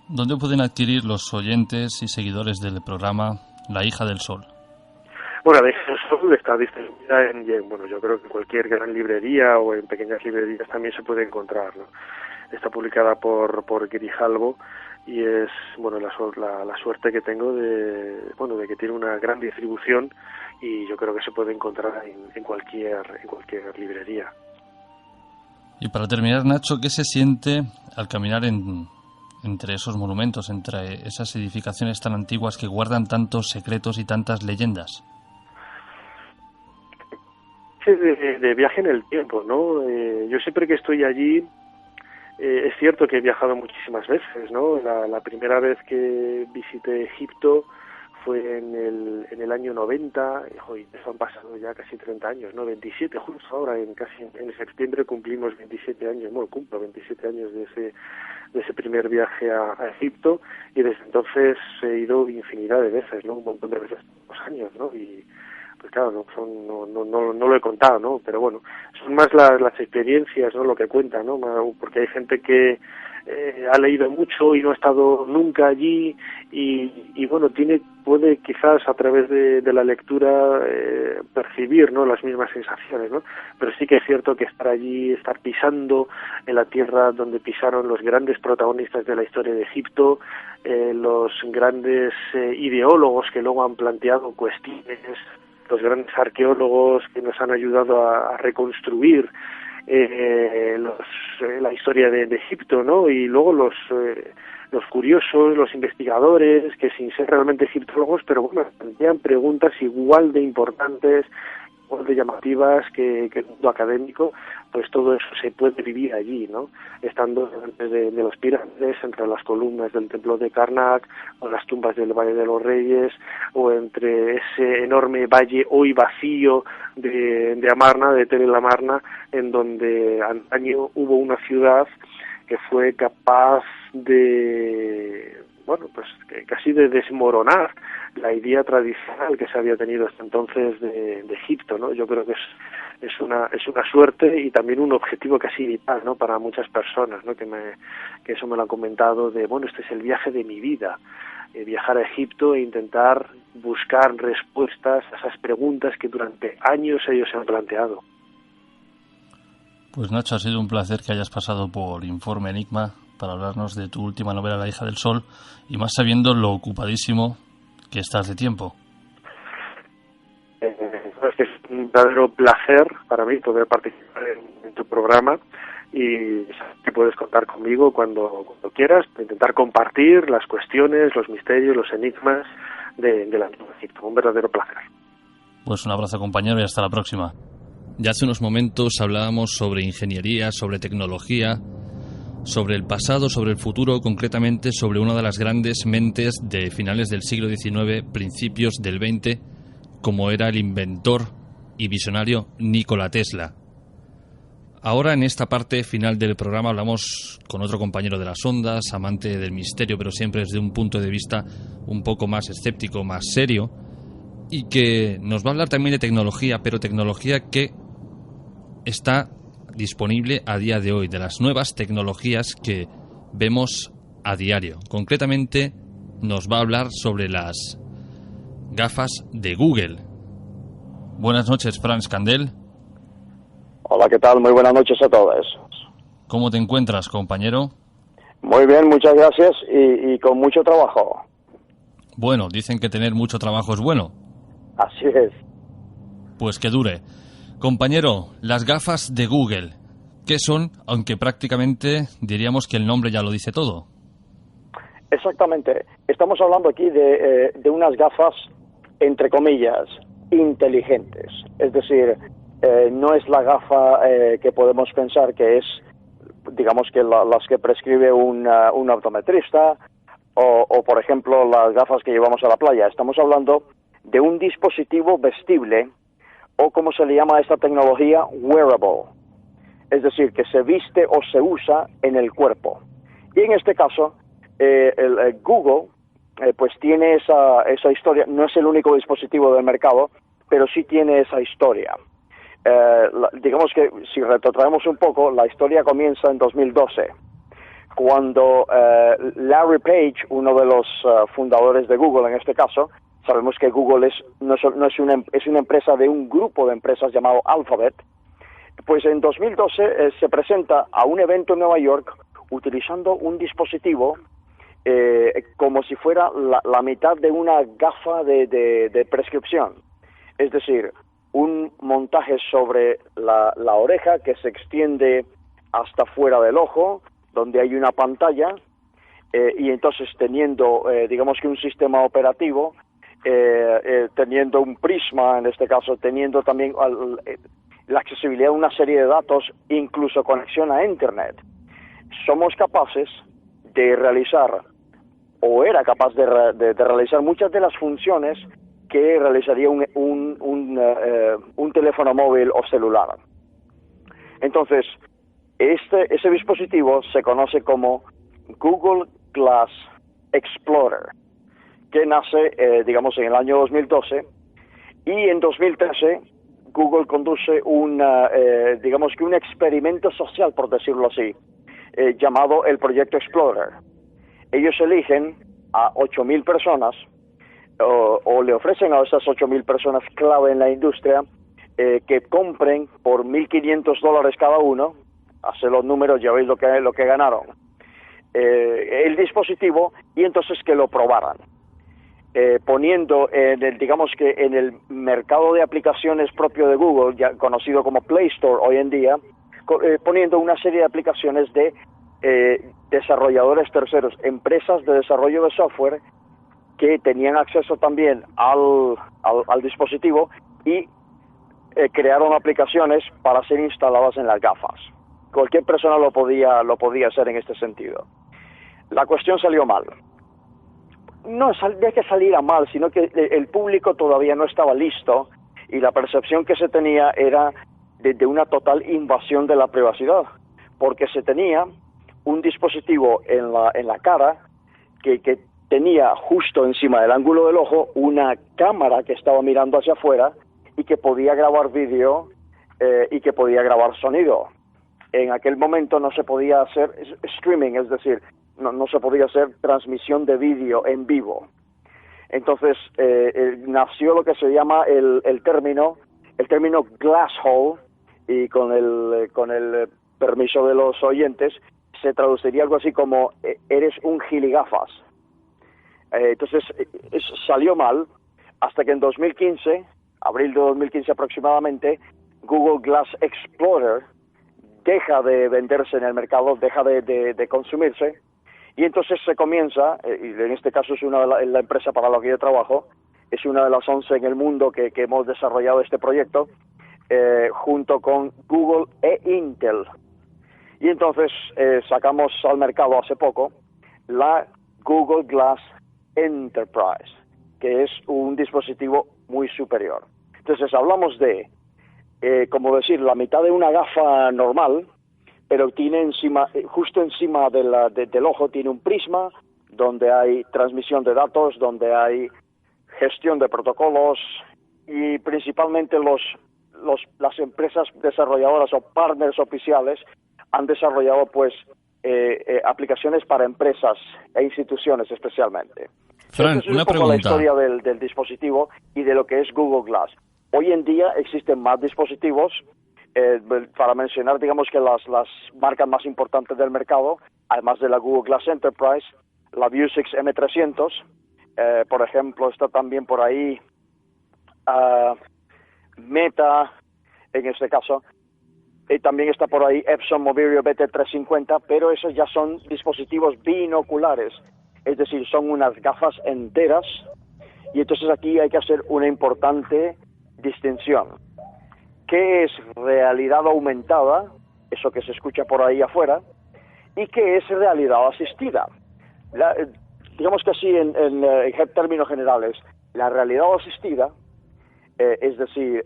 Speaker 2: ¿Dónde pueden adquirir los oyentes y seguidores del programa La hija del sol?
Speaker 10: Bueno, La hija del sol está distribuida bueno, yo creo que en cualquier gran librería o en pequeñas librerías también se puede encontrar, ¿no? Está publicada por Grijalbo y es, bueno, la suerte que tengo de que tiene una gran distribución, y yo creo que se puede encontrar en cualquier librería.
Speaker 2: Y para terminar, Nacho, ¿qué se siente al caminar entre esos monumentos, entre esas edificaciones tan antiguas que guardan tantos secretos y tantas leyendas?
Speaker 10: De viaje en el tiempo, ¿no? Yo siempre que estoy allí, es cierto que he viajado muchísimas veces, ¿no? La primera vez que visité Egipto fue en el año 90, y eso han pasado ya casi 30 años, ¿no? 27, justo ahora, en septiembre cumplimos 27 años, bueno, cumplo 27 años de ese primer viaje a Egipto, y desde entonces he ido infinidad de veces, ¿no? Un montón de veces, 2 años, ¿no? Y pues claro, no lo he contado, ¿no? Pero bueno, son más las experiencias, ¿no? Lo que cuenta, ¿no? Porque hay gente que ha leído mucho y no ha estado nunca allí, y bueno, puede quizás a través de la lectura percibir, ¿no? Las mismas sensaciones, ¿no? Pero sí que es cierto que estar allí, estar pisando en la tierra donde pisaron los grandes protagonistas de la historia de Egipto, los grandes ideólogos que luego han planteado cuestiones, los grandes arqueólogos que nos han ayudado a reconstruir la historia de Egipto, ¿no? Y luego los curiosos, los investigadores, que sin ser realmente egiptólogos, pero bueno, plantean preguntas igual de importantes, igual de llamativas que el mundo académico. Pues todo eso se puede vivir allí, ¿no? Estando delante de las pirámides, entre las columnas del templo de Karnak, o las tumbas del Valle de los Reyes, o entre ese enorme valle hoy vacío de Amarna, de Tel el Amarna, en donde antaño hubo una ciudad que fue capaz de, bueno, pues casi de desmoronar la idea tradicional que se había tenido hasta entonces de Egipto, ¿no? Yo creo que es una suerte y también un objetivo casi vital, ¿no? Para muchas personas, ¿no? Que eso me lo han comentado, bueno, este es el viaje de mi vida, viajar a Egipto e intentar buscar respuestas a esas preguntas que durante años ellos se han planteado.
Speaker 2: Pues Nacho, ha sido un placer que hayas pasado por Informe Enigma para hablarnos de tu última novela, La hija del sol, y más sabiendo lo ocupadísimo que estás de tiempo.
Speaker 10: Es un verdadero placer para mí poder participar en tu programa, y que puedes contar conmigo cuando quieras para intentar compartir las cuestiones, los misterios, los enigmas del Antiguo Egipto. Un verdadero placer.
Speaker 2: Pues un abrazo, compañero, y hasta la próxima. Ya hace unos momentos hablábamos sobre ingeniería, sobre tecnología, sobre el pasado, sobre el futuro, concretamente sobre una de las grandes mentes de finales del siglo XIX, principios del XX, como era el inventor y visionario Nikola Tesla. Ahora, en esta parte final del programa, hablamos con otro compañero de las ondas, amante del misterio, pero siempre desde un punto de vista un poco más escéptico, más serio, y que nos va a hablar también de tecnología, pero tecnología que está disponible a día de hoy, de las nuevas tecnologías que vemos a diario. Concretamente, nos va a hablar sobre las gafas de Google. Buenas noches, Franz Candel.
Speaker 11: Hola, ¿qué tal? Muy buenas noches a todos.
Speaker 2: ¿Cómo te encuentras, compañero?
Speaker 11: Muy bien, muchas gracias, y con mucho trabajo.
Speaker 2: Bueno, dicen que tener mucho trabajo es bueno.
Speaker 11: Así es.
Speaker 2: Pues que dure. Compañero, las gafas de Google, ¿qué son? Aunque prácticamente diríamos que el nombre ya lo dice todo.
Speaker 11: Exactamente. Estamos hablando aquí de unas gafas, entre comillas, inteligentes. Es decir, no es la gafa que podemos pensar que es digamos que las que prescribe un optometrista o, por ejemplo, las gafas que llevamos a la playa. Estamos hablando de un dispositivo vestible o, como se le llama a esta tecnología, wearable. Es decir, que se viste o se usa en el cuerpo. Y en este caso, Google pues tiene esa historia. No es el único dispositivo del mercado, pero sí tiene esa historia. Digamos que si retrotraemos un poco, la historia comienza en 2012, cuando Larry Page, uno de los fundadores de Google en este caso, sabemos que Google no es una empresa de un grupo de empresas llamado Alphabet, pues en 2012 se presenta a un evento en Nueva York utilizando un dispositivo como si fuera la mitad de una gafa de prescripción. Es decir, un montaje sobre la oreja que se extiende hasta fuera del ojo, donde hay una pantalla, y entonces teniendo, digamos que un sistema operativo, teniendo un prisma, en este caso, teniendo también la accesibilidad a una serie de datos, incluso conexión a Internet, somos capaces de realizar, o era capaz de realizar muchas de las funciones que realizaría un teléfono móvil o celular. Entonces, ese dispositivo se conoce como Google Glass Explorer, que nace, digamos, en el año 2012, y en 2013 Google conduce digamos que un experimento social, por decirlo así, llamado el Proyecto Explorer. Ellos eligen a 8.000 personas, o le ofrecen a esas 8.000 personas clave en la industria que compren por $1.500 cada uno. Hace los números, ya veis lo que ganaron, el dispositivo, y entonces que lo probaran, poniendo digamos que en el mercado de aplicaciones propio de Google, ya conocido como Play Store hoy en día, poniendo una serie de aplicaciones de desarrolladores terceros, empresas de desarrollo de software que tenían acceso también al dispositivo y crearon aplicaciones para ser instaladas en las gafas. Cualquier persona lo podía hacer en este sentido. La cuestión salió mal. No es que saliera mal, sino que el público todavía no estaba listo, y la percepción que se tenía era de una total invasión de la privacidad, porque se tenía un dispositivo en la cara que tenía justo encima del ángulo del ojo una cámara que estaba mirando hacia afuera y que podía grabar vídeo y que podía grabar sonido. En aquel momento no se podía hacer streaming, es decir, no se podía hacer transmisión de vídeo en vivo. Entonces nació lo que se llama el término glass hole, y con el permiso de los oyentes se traduciría algo así como eres un giligafas. Entonces salió mal hasta que en 2015, abril de 2015 aproximadamente, Google Glass Explorer deja de venderse en el mercado, deja de consumirse, y entonces se comienza, y en este caso es la empresa para la que yo trabajo, es una de las 11 en el mundo que hemos desarrollado este proyecto, junto con Google e Intel. Y entonces sacamos al mercado hace poco la Google Glass Enterprise, que es un dispositivo muy superior. Entonces hablamos de, como decir, la mitad de una gafa normal, pero tiene encima, justo encima del ojo, tiene un prisma donde hay transmisión de datos, donde hay gestión de protocolos, y principalmente las empresas desarrolladoras o partners oficiales han desarrollado pues aplicaciones para empresas e instituciones especialmente.
Speaker 2: Fran,
Speaker 11: Entonces,
Speaker 2: una
Speaker 11: un poco
Speaker 2: pregunta.
Speaker 11: la historia del dispositivo y de lo que es Google Glass. Hoy en día existen más dispositivos, para mencionar, digamos que las marcas más importantes del mercado, además de la Google Glass Enterprise, la Vuzix M300, por ejemplo, está también por ahí Meta, en este caso, también está por ahí Epson Mobirio BT350, pero esos ya son dispositivos binoculares, es decir, son unas gafas enteras, y entonces aquí hay que hacer una importante distinción. ¿Qué es realidad aumentada? Eso que se escucha por ahí afuera, y qué es realidad asistida. Digamos que así, en términos generales, la realidad asistida, es decir,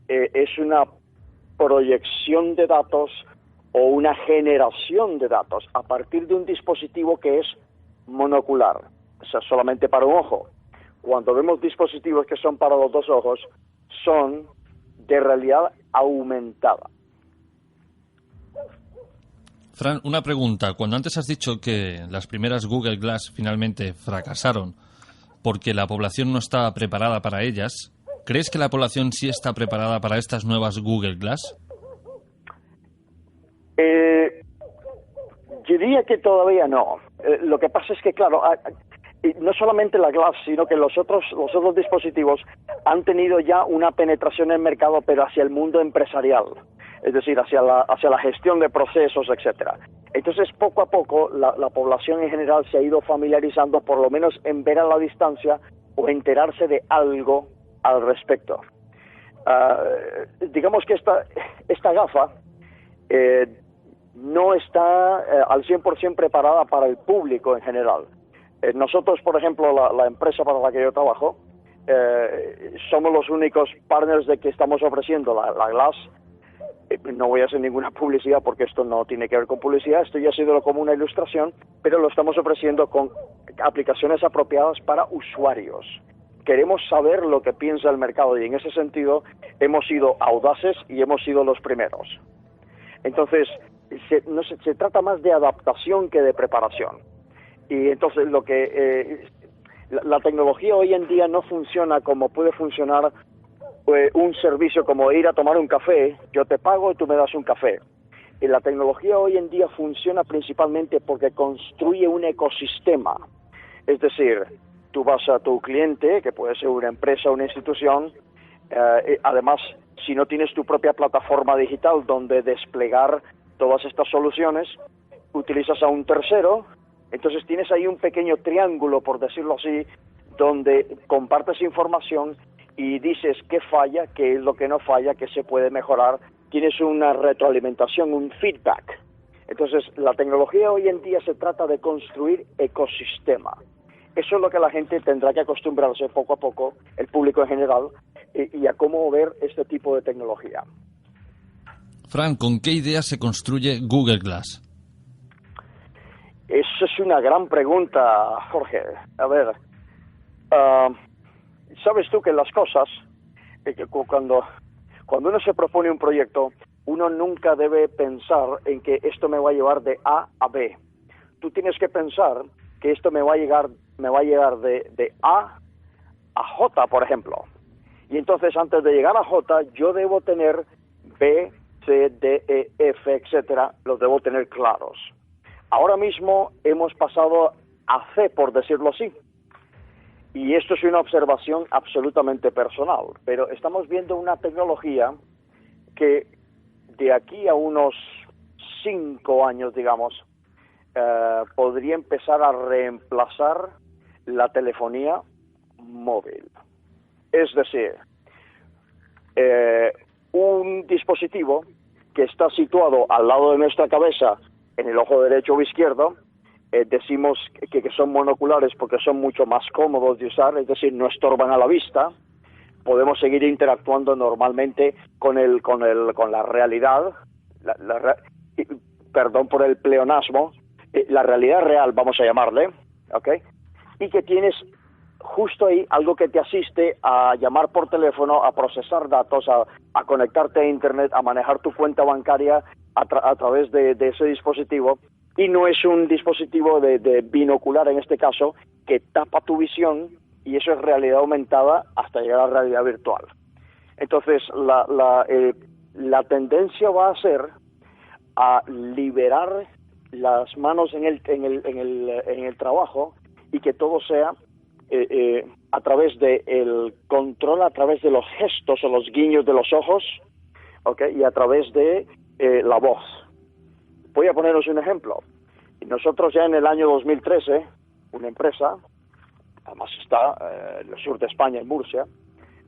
Speaker 11: es una proyección de datos o una generación de datos a partir de un dispositivo que es monocular, o sea, solamente para un ojo. Cuando vemos dispositivos que son para los dos ojos, son de realidad aumentada.
Speaker 2: Fran, una pregunta. Cuando antes has dicho que las primeras Google Glass finalmente fracasaron porque la población no estaba preparada para ellas, ¿crees que la población sí está preparada para estas nuevas Google Glass?
Speaker 11: Yo diría que todavía no. Lo que pasa es que, claro, no solamente la Glass, sino que los otros dispositivos han tenido ya una penetración en el mercado, pero hacia el mundo empresarial, es decir, hacia la gestión de procesos, etcétera. Entonces, poco a poco, la población en general se ha ido familiarizando, por lo menos en ver a la distancia o enterarse de algo al respecto. Digamos que esta gafa no está al 100% preparada para el público en general. Nosotros, por ejemplo, la empresa para la que yo trabajo, somos los únicos partners de que estamos ofreciendo la Glass. No voy a hacer ninguna publicidad porque esto no tiene que ver con publicidad, esto ya ha sido como una ilustración, pero lo estamos ofreciendo con aplicaciones apropiadas para usuarios. Queremos saber lo que piensa el mercado y en ese sentido hemos sido audaces y hemos sido los primeros. Entonces, se trata más de adaptación que de preparación. Y entonces la tecnología hoy en día no funciona como puede funcionar un servicio como ir a tomar un café, yo te pago y tú me das un café. Y la tecnología hoy en día funciona principalmente porque construye un ecosistema. Es decir, tú vas a tu cliente, que puede ser una empresa o una institución, además, si no tienes tu propia plataforma digital donde desplegar todas estas soluciones, utilizas a un tercero, entonces tienes ahí un pequeño triángulo, por decirlo así, donde compartes información y dices qué falla, qué es lo que no falla, qué se puede mejorar. Tienes una retroalimentación, un feedback. Entonces, la tecnología hoy en día se trata de construir ecosistema. Eso es lo que la gente tendrá que acostumbrarse poco a poco, el público en general, y a cómo ver este tipo de tecnología.
Speaker 2: Fran, ¿con qué idea se construye Google Glass?
Speaker 11: Esa es una gran pregunta, Jorge. A ver, sabes tú que las cosas, cuando uno se propone un proyecto, uno nunca debe pensar en que esto me va a llevar de A a B. Tú tienes que pensar que esto me va a llegar de A a J, por ejemplo. Y entonces, antes de llegar a J, yo debo tener B, C, D, E, F, etcétera, los debo tener claros. Ahora mismo hemos pasado a C, por decirlo así. Y esto es una observación absolutamente personal, pero estamos viendo una tecnología que de aquí a unos 5 años, digamos, podría empezar a reemplazar la telefonía móvil. Es decir, un dispositivo que está situado al lado de nuestra cabeza, en el ojo derecho o izquierdo, decimos que son monoculares porque son mucho más cómodos de usar, es decir, no estorban a la vista. Podemos seguir interactuando normalmente con la realidad, perdón por el pleonasmo, la realidad real, vamos a llamarle, ¿ok? Y que tienes justo ahí algo que te asiste a llamar por teléfono, a procesar datos, a conectarte a Internet, a manejar tu cuenta bancaria a través de ese dispositivo. Y no es un dispositivo de binocular, en este caso, que tapa tu visión, y eso es realidad aumentada hasta llegar a la realidad virtual. Entonces, la tendencia va a ser a liberar las manos en el trabajo y que todo sea a través del control, a través de los gestos o los guiños de los ojos, ¿okay? Y a través de la voz. Voy a poneros un ejemplo. Nosotros ya en el año 2013, una empresa, además está en el sur de España, en Murcia,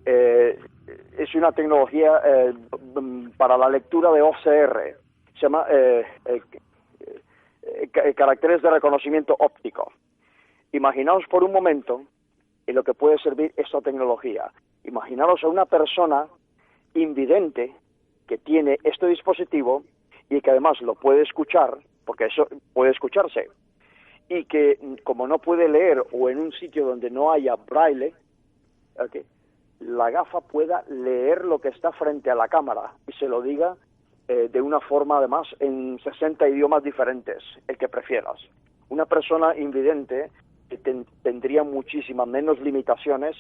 Speaker 11: es una tecnología para la lectura de OCR. Se llama caracteres de reconocimiento óptico. Imaginaos por un momento en lo que puede servir esta tecnología. Imaginaos a una persona invidente que tiene este dispositivo y que además lo puede escuchar, porque eso puede escucharse, y que como no puede leer o en un sitio donde no haya braille, ¿okay?, la gafa pueda leer lo que está frente a la cámara y se lo diga de una forma además en 60 idiomas diferentes, el que prefieras. Una persona invidente tendría muchísimas menos limitaciones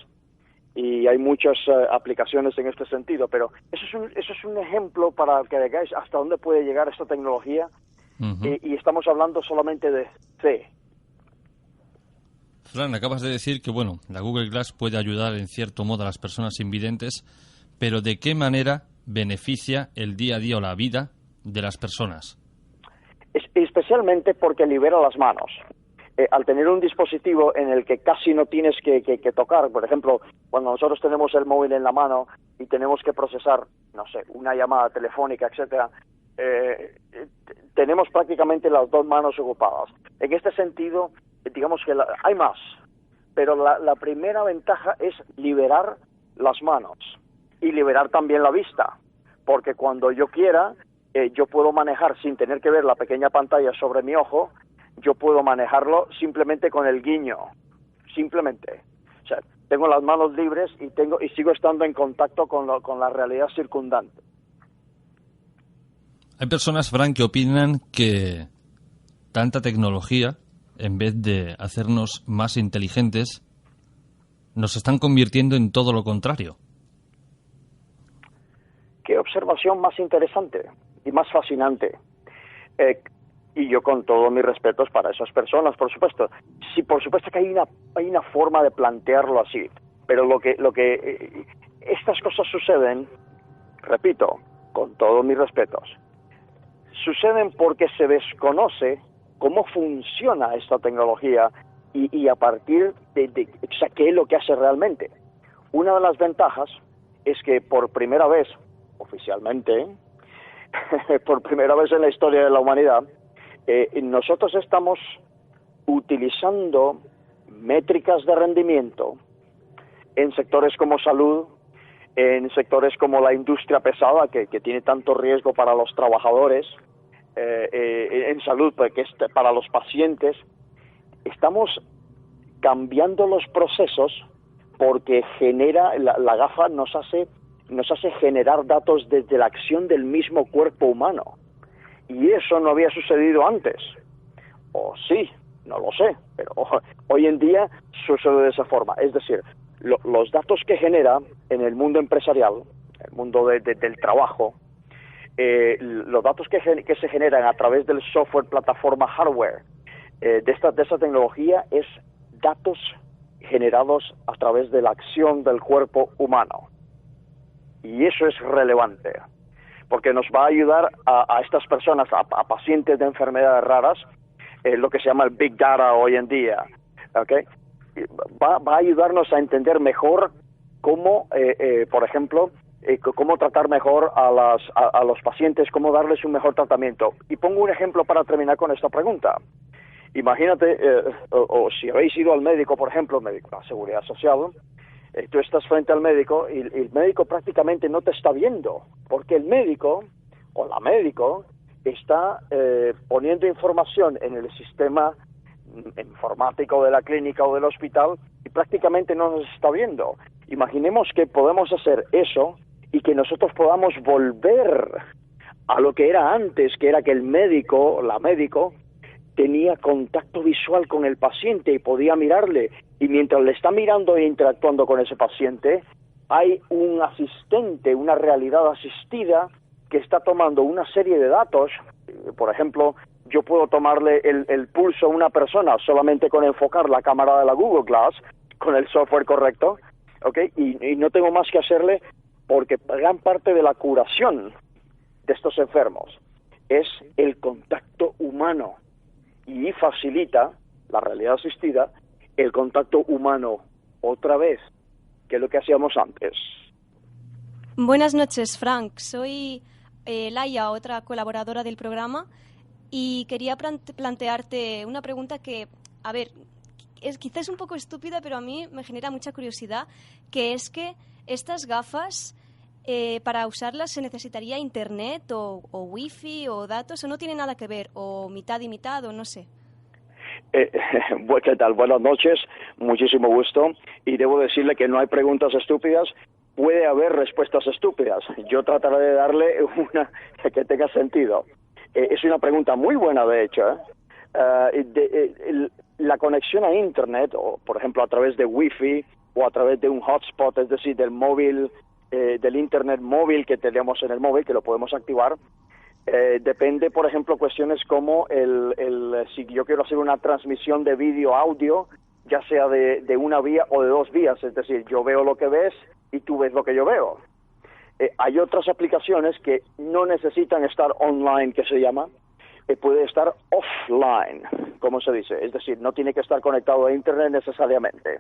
Speaker 11: y hay muchas aplicaciones en este sentido, pero eso es un ejemplo para que veáis hasta dónde puede llegar esta tecnología. Y estamos hablando solamente de C.
Speaker 2: Fran, acabas de decir que bueno, la Google Glass puede ayudar en cierto modo a las personas invidentes, pero ¿de qué manera beneficia el día a día o la vida de las personas?
Speaker 11: Especialmente porque libera las manos. Al tener un dispositivo en el que casi no tienes que tocar, por ejemplo, cuando nosotros tenemos el móvil en la mano y tenemos que procesar, no sé, una llamada telefónica, etcétera, tenemos prácticamente las dos manos ocupadas. En este sentido, digamos que hay más, pero la primera ventaja es liberar las manos y liberar también la vista, porque cuando yo quiera, yo puedo manejar sin tener que ver la pequeña pantalla sobre mi ojo. Yo puedo manejarlo simplemente con el guiño, simplemente. O sea, tengo las manos libres y sigo estando en contacto con la realidad circundante.
Speaker 2: Hay personas, Fran, que opinan que tanta tecnología, en vez de hacernos más inteligentes, nos están convirtiendo en todo lo contrario.
Speaker 11: Qué observación más interesante y más fascinante. Y yo con todos mis respetos para esas personas, por supuesto. Sí, por supuesto que hay una forma de plantearlo así, pero lo que estas cosas suceden, repito, con todos mis respetos, suceden porque se desconoce cómo funciona esta tecnología y a partir de o sea, qué es lo que hace realmente. Una de las ventajas es que por primera vez, oficialmente, por primera vez en la historia de la humanidad, nosotros estamos utilizando métricas de rendimiento en sectores como salud, en sectores como la industria pesada, que tiene tanto riesgo para los trabajadores, en salud, que es para los pacientes. Estamos cambiando los procesos porque la gafa nos hace generar datos desde la acción del mismo cuerpo humano. Y eso no había sucedido antes. O sí, no lo sé, pero hoy en día sucede de esa forma. Es decir, los datos que genera en el mundo empresarial, el mundo del trabajo, los datos que se generan a través del software, plataforma, hardware, de esta tecnología, es datos generados a través de la acción del cuerpo humano. Y eso es relevante, porque nos va a ayudar a estas personas, a pacientes de enfermedades raras, lo que se llama el Big Data hoy en día, ¿okay? Va a ayudarnos a entender mejor cómo, por ejemplo, cómo tratar mejor a los pacientes, cómo darles un mejor tratamiento. Y pongo un ejemplo para terminar con esta pregunta. Imagínate, o si habéis ido al médico, por ejemplo, médico de la Seguridad Social, tú estás frente al médico y el médico prácticamente no te está viendo, porque el médico o la médico está poniendo información en el sistema informático de la clínica o del hospital y prácticamente no nos está viendo. Imaginemos que podemos hacer eso y que nosotros podamos volver a lo que era antes, que era que el médico o la médico tenía contacto visual con el paciente y podía mirarle, y mientras le está mirando e interactuando con ese paciente, hay un asistente, una realidad asistida que está tomando una serie de datos. Por ejemplo, yo puedo tomarle el pulso a una persona solamente con enfocar la cámara de la Google Glass con el software correcto, ¿okay? Y no tengo más que hacerle, porque gran parte de la curación de estos enfermos es el contacto humano, y facilita la realidad asistida el contacto humano otra vez, que es lo que hacíamos antes.
Speaker 12: Buenas noches, Frank. Soy Laia, otra colaboradora del programa. Y quería plantearte una pregunta que, a ver, quizás un poco estúpida, pero a mí me genera mucha curiosidad, que es que estas gafas, para usarlas se necesitaría internet o wifi o datos, o no tiene nada que ver, o mitad y mitad, o no sé.
Speaker 11: ¿Qué tal? Buenas noches, muchísimo gusto. Y debo decirle que no hay preguntas estúpidas, puede haber respuestas estúpidas. Yo trataré de darle una que tenga sentido. Es una pregunta muy buena, de hecho. La conexión a Internet, o por ejemplo a través de Wi-Fi o a través de un hotspot, es decir, del móvil, del Internet móvil que tenemos en el móvil, que lo podemos activar, depende, por ejemplo, cuestiones como si yo quiero hacer una transmisión de vídeo, audio, ya sea de una vía o de dos vías, es decir, yo veo lo que ves y tú ves lo que yo veo. Hay otras aplicaciones que no necesitan estar online, que se llama, puede estar offline, como se dice, es decir, no tiene que estar conectado a Internet necesariamente.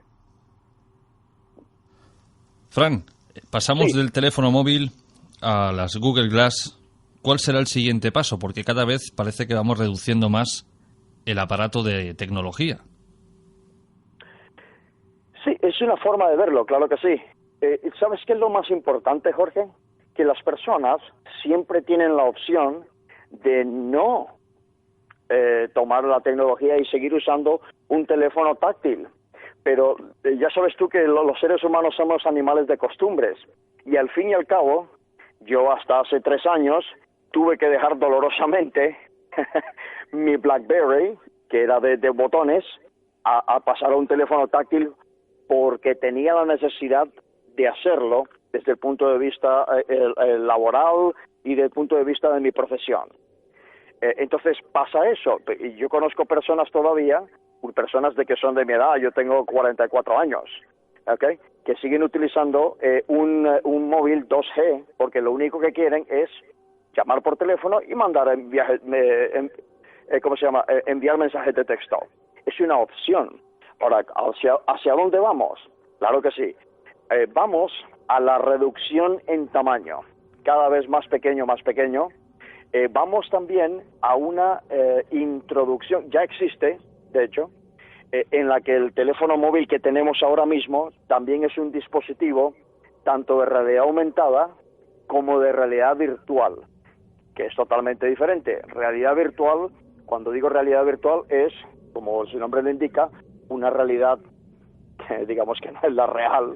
Speaker 2: Fran, pasamos del teléfono móvil a las Google Glass. ¿Cuál será el siguiente paso? Porque cada vez parece que vamos reduciendo más el aparato de tecnología.
Speaker 11: Sí, es una forma de verlo, claro que sí. ¿Sabes qué es lo más importante, Jorge? Que las personas siempre tienen la opción de no tomar la tecnología y seguir usando un teléfono táctil. Pero ya sabes tú que los seres humanos somos animales de costumbres. Y al fin y al cabo, yo hasta hace 3 años tuve que dejar dolorosamente mi BlackBerry, que era de botones, a pasar a un teléfono táctil porque tenía la necesidad de hacerlo desde el punto de vista laboral y desde el punto de vista de mi profesión. Entonces pasa eso. Y yo conozco personas todavía, personas de que son de mi edad, yo tengo 44 años, ¿okay?, que siguen utilizando un móvil 2G porque lo único que quieren es llamar por teléfono y mandar enviar mensajes de texto. Es una opción. Ahora, ¿hacia dónde vamos? Claro que sí. Vamos a la reducción en tamaño, cada vez más pequeño. Vamos también a una introducción, ya existe, de hecho, en la que el teléfono móvil que tenemos ahora mismo también es un dispositivo tanto de realidad aumentada como de realidad virtual, que es totalmente diferente. Realidad virtual, cuando digo realidad virtual, es, como su nombre lo indica, una realidad que digamos que no es la real,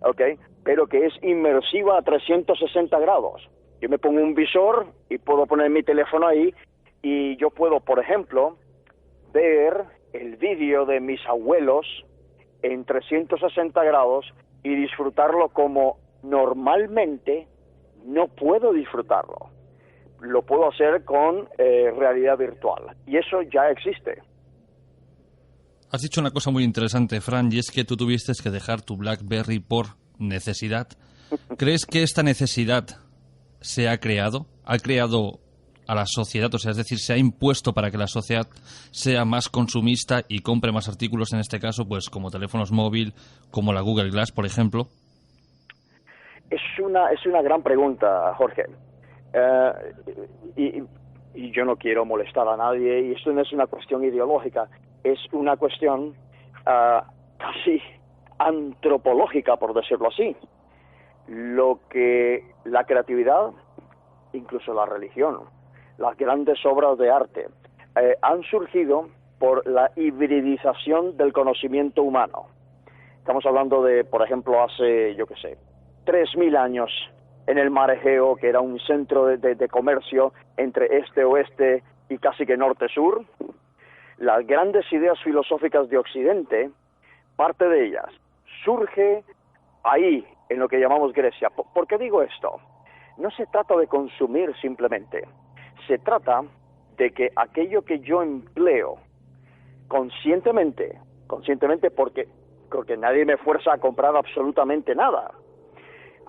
Speaker 11: ¿okay?, pero que es inmersiva a 360 grados. Yo me pongo un visor y puedo poner mi teléfono ahí y yo puedo, por ejemplo, ver el vídeo de mis abuelos en 360 grados y disfrutarlo como normalmente no puedo disfrutarlo. Lo puedo hacer con realidad virtual y eso ya existe.
Speaker 2: Has dicho una cosa muy interesante, Fran, y es que tú tuviste que dejar tu BlackBerry por necesidad. ¿Crees que esta necesidad se ha creado? ¿Ha creado a la sociedad? O sea, es decir, ¿se ha impuesto para que la sociedad sea más consumista y compre más artículos, en este caso, pues como teléfonos móviles, como la Google Glass, por ejemplo?
Speaker 11: Es una gran pregunta, Jorge. Y yo no quiero molestar a nadie, y esto no es una cuestión ideológica, es una cuestión casi antropológica, por decirlo así. La creatividad, incluso la religión, las grandes obras de arte, han surgido por la hibridización del conocimiento humano. Estamos hablando de, por ejemplo, hace, 3.000 años, en el mar Egeo, que era un centro de comercio entre este-oeste y casi que norte-sur. Las grandes ideas filosóficas de Occidente, parte de ellas, surge ahí, en lo que llamamos Grecia. ¿Por qué digo esto? No se trata de consumir simplemente. Se trata de que aquello que yo empleo conscientemente porque nadie me fuerza a comprar absolutamente nada.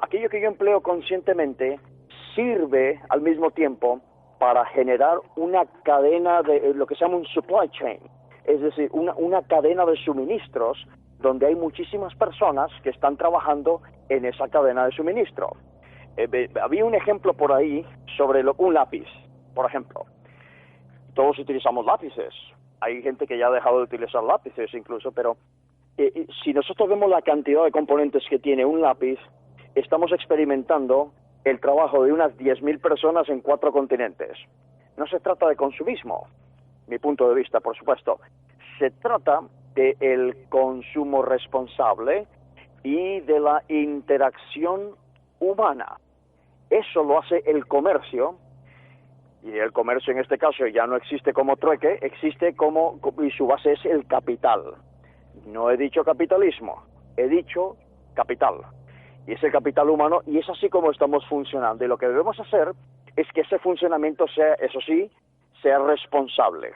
Speaker 11: Aquello que yo empleo conscientemente sirve al mismo tiempo para generar una cadena de lo que se llama un supply chain, es decir, una cadena de suministros donde hay muchísimas personas que están trabajando en esa cadena de suministro. Había un ejemplo por ahí sobre un lápiz, por ejemplo. todos utilizamos lápices. Hay gente que ya ha dejado de utilizar lápices incluso, pero si nosotros vemos la cantidad de componentes que tiene un lápiz, estamos experimentando el trabajo de unas 10.000 personas en 4 continentes. No se trata de consumismo, mi punto de vista, por supuesto. Se trata del consumo responsable y de la interacción humana. Eso lo hace el comercio, y el comercio en este caso ya no existe como trueque, existe y su base es el capital. No he dicho capitalismo, he dicho capital. Y es el capital humano, y es así como estamos funcionando. Y lo que debemos hacer es que ese funcionamiento sea, eso sí, sea responsable.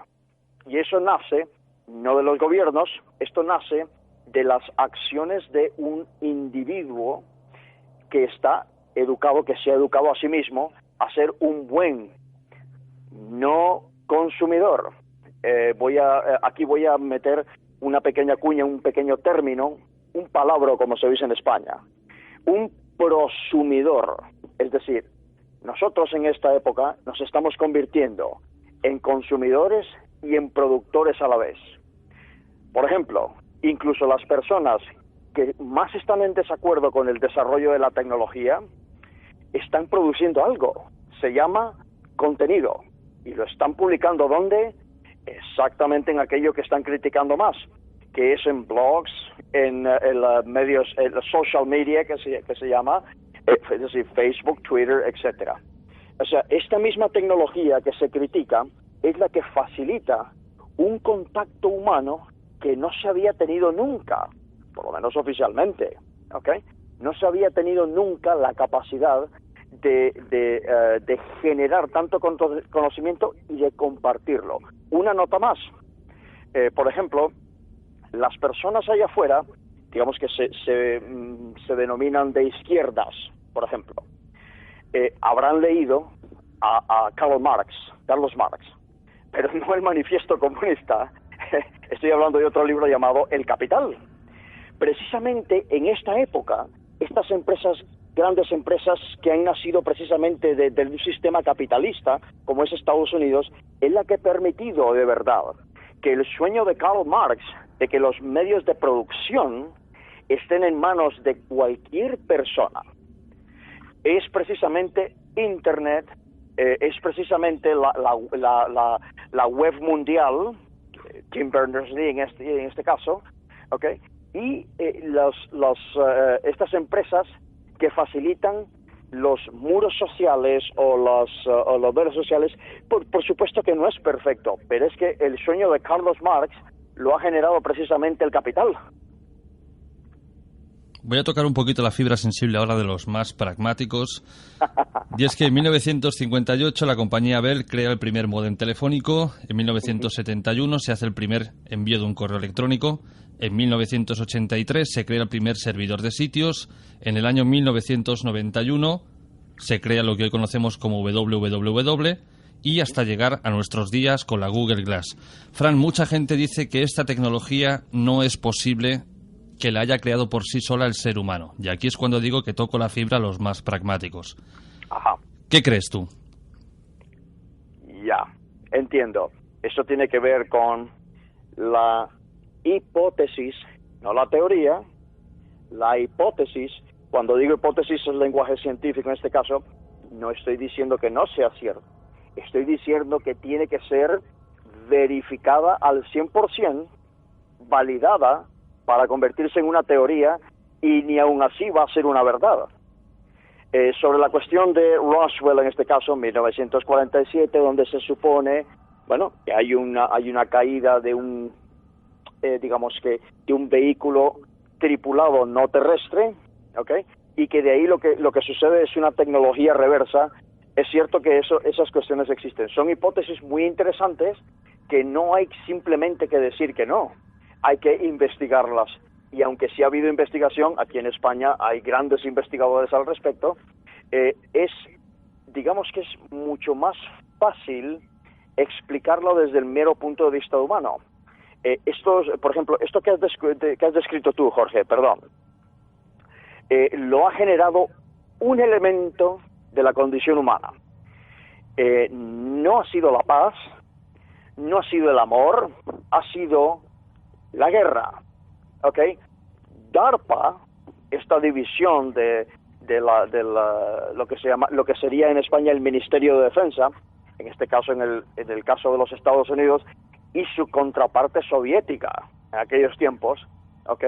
Speaker 11: Y eso nace, no de los gobiernos, esto nace de las acciones de un individuo que está educado, que se ha educado a sí mismo a ser un buen no consumidor. Aquí voy a meter una pequeña cuña, un pequeño término, un palabra, como se dice en España. Un prosumidor. Es decir, nosotros en esta época nos estamos convirtiendo en consumidores y en productores a la vez. Por ejemplo, incluso las personas que más están en desacuerdo con el desarrollo de la tecnología están produciendo algo. Se llama contenido. Y lo están publicando ¿dónde? Exactamente en aquello que están criticando más, que es en blogs, en medios, en social media que se llama, es decir, Facebook, Twitter, etcétera. O sea, esta misma tecnología que se critica es la que facilita un contacto humano que no se había tenido nunca, por lo menos oficialmente, ¿ok? No se había tenido nunca la capacidad de generar tanto conocimiento y de compartirlo. Una nota más. Por ejemplo, las personas allá afuera, digamos que se denominan de izquierdas, por ejemplo, habrán leído a Carlos Marx, pero no el Manifiesto Comunista. Estoy hablando de otro libro llamado El Capital. Precisamente en esta época, estas empresas, grandes empresas que han nacido precisamente de un sistema capitalista, como es Estados Unidos, es la que ha permitido de verdad que el sueño de Karl Marx, de que los medios de producción estén en manos de cualquier persona, es precisamente Internet, es precisamente la web mundial, Tim Berners-Lee en este caso, ¿okay? Y estas empresas que facilitan los muros sociales o los redes sociales, por supuesto que no es perfecto, pero es que el sueño de Carlos Marx lo ha generado precisamente el capital.
Speaker 2: Voy a tocar un poquito la fibra sensible ahora de los más pragmáticos. Y es que en 1958 la compañía Bell crea el primer módem telefónico, en 1971 se hace el primer envío de un correo electrónico, en 1983 se crea el primer servidor de sitios, en el año 1991 se crea lo que hoy conocemos como www y hasta llegar a nuestros días con la Google Glass. Fran, mucha gente dice que esta tecnología no es posible que la haya creado por sí sola el ser humano. Y aquí es cuando digo que toco la fibra a los más pragmáticos.
Speaker 11: Ajá.
Speaker 2: ¿Qué crees tú?
Speaker 11: Ya, entiendo. Eso tiene que ver con la hipótesis, no la teoría, la hipótesis. Cuando digo hipótesis es lenguaje científico en este caso, no estoy diciendo que no sea cierto. Estoy diciendo que tiene que ser verificada al 100%, validada, para convertirse en una teoría, y ni aún así va a ser una verdad. Sobre la cuestión de Roswell, en este caso, 1947, donde se supone, bueno, que hay una caída de un, digamos que, de un vehículo tripulado no terrestre, ¿ok? Y que de ahí lo que sucede es una tecnología reversa. Es cierto que esas cuestiones existen. Son hipótesis muy interesantes que no hay simplemente que decir que no. Hay que investigarlas. Y aunque sí ha habido investigación, aquí en España hay grandes investigadores al respecto, digamos que es mucho más fácil explicarlo desde el mero punto de vista humano. Por ejemplo, esto que has descrito tú, Jorge, perdón, lo ha generado un elemento de la condición humana. No ha sido la paz, no ha sido el amor, ha sido la guerra. ¿Ok? DARPA, esta división de lo que sería en España el Ministerio de Defensa, en este caso en el caso de los Estados Unidos, y su contraparte soviética en aquellos tiempos, ¿ok?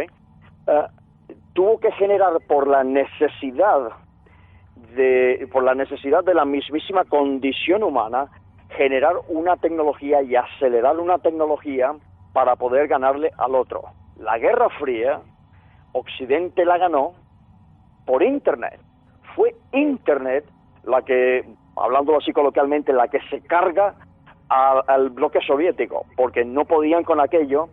Speaker 11: Tuvo que generar por la necesidad de la mismísima condición humana, generar una tecnología y acelerar una tecnología para poder ganarle al otro. La Guerra Fría, Occidente la ganó por Internet. Fue Internet la que, hablando así coloquialmente, la que se carga al bloque soviético, porque no podían con aquella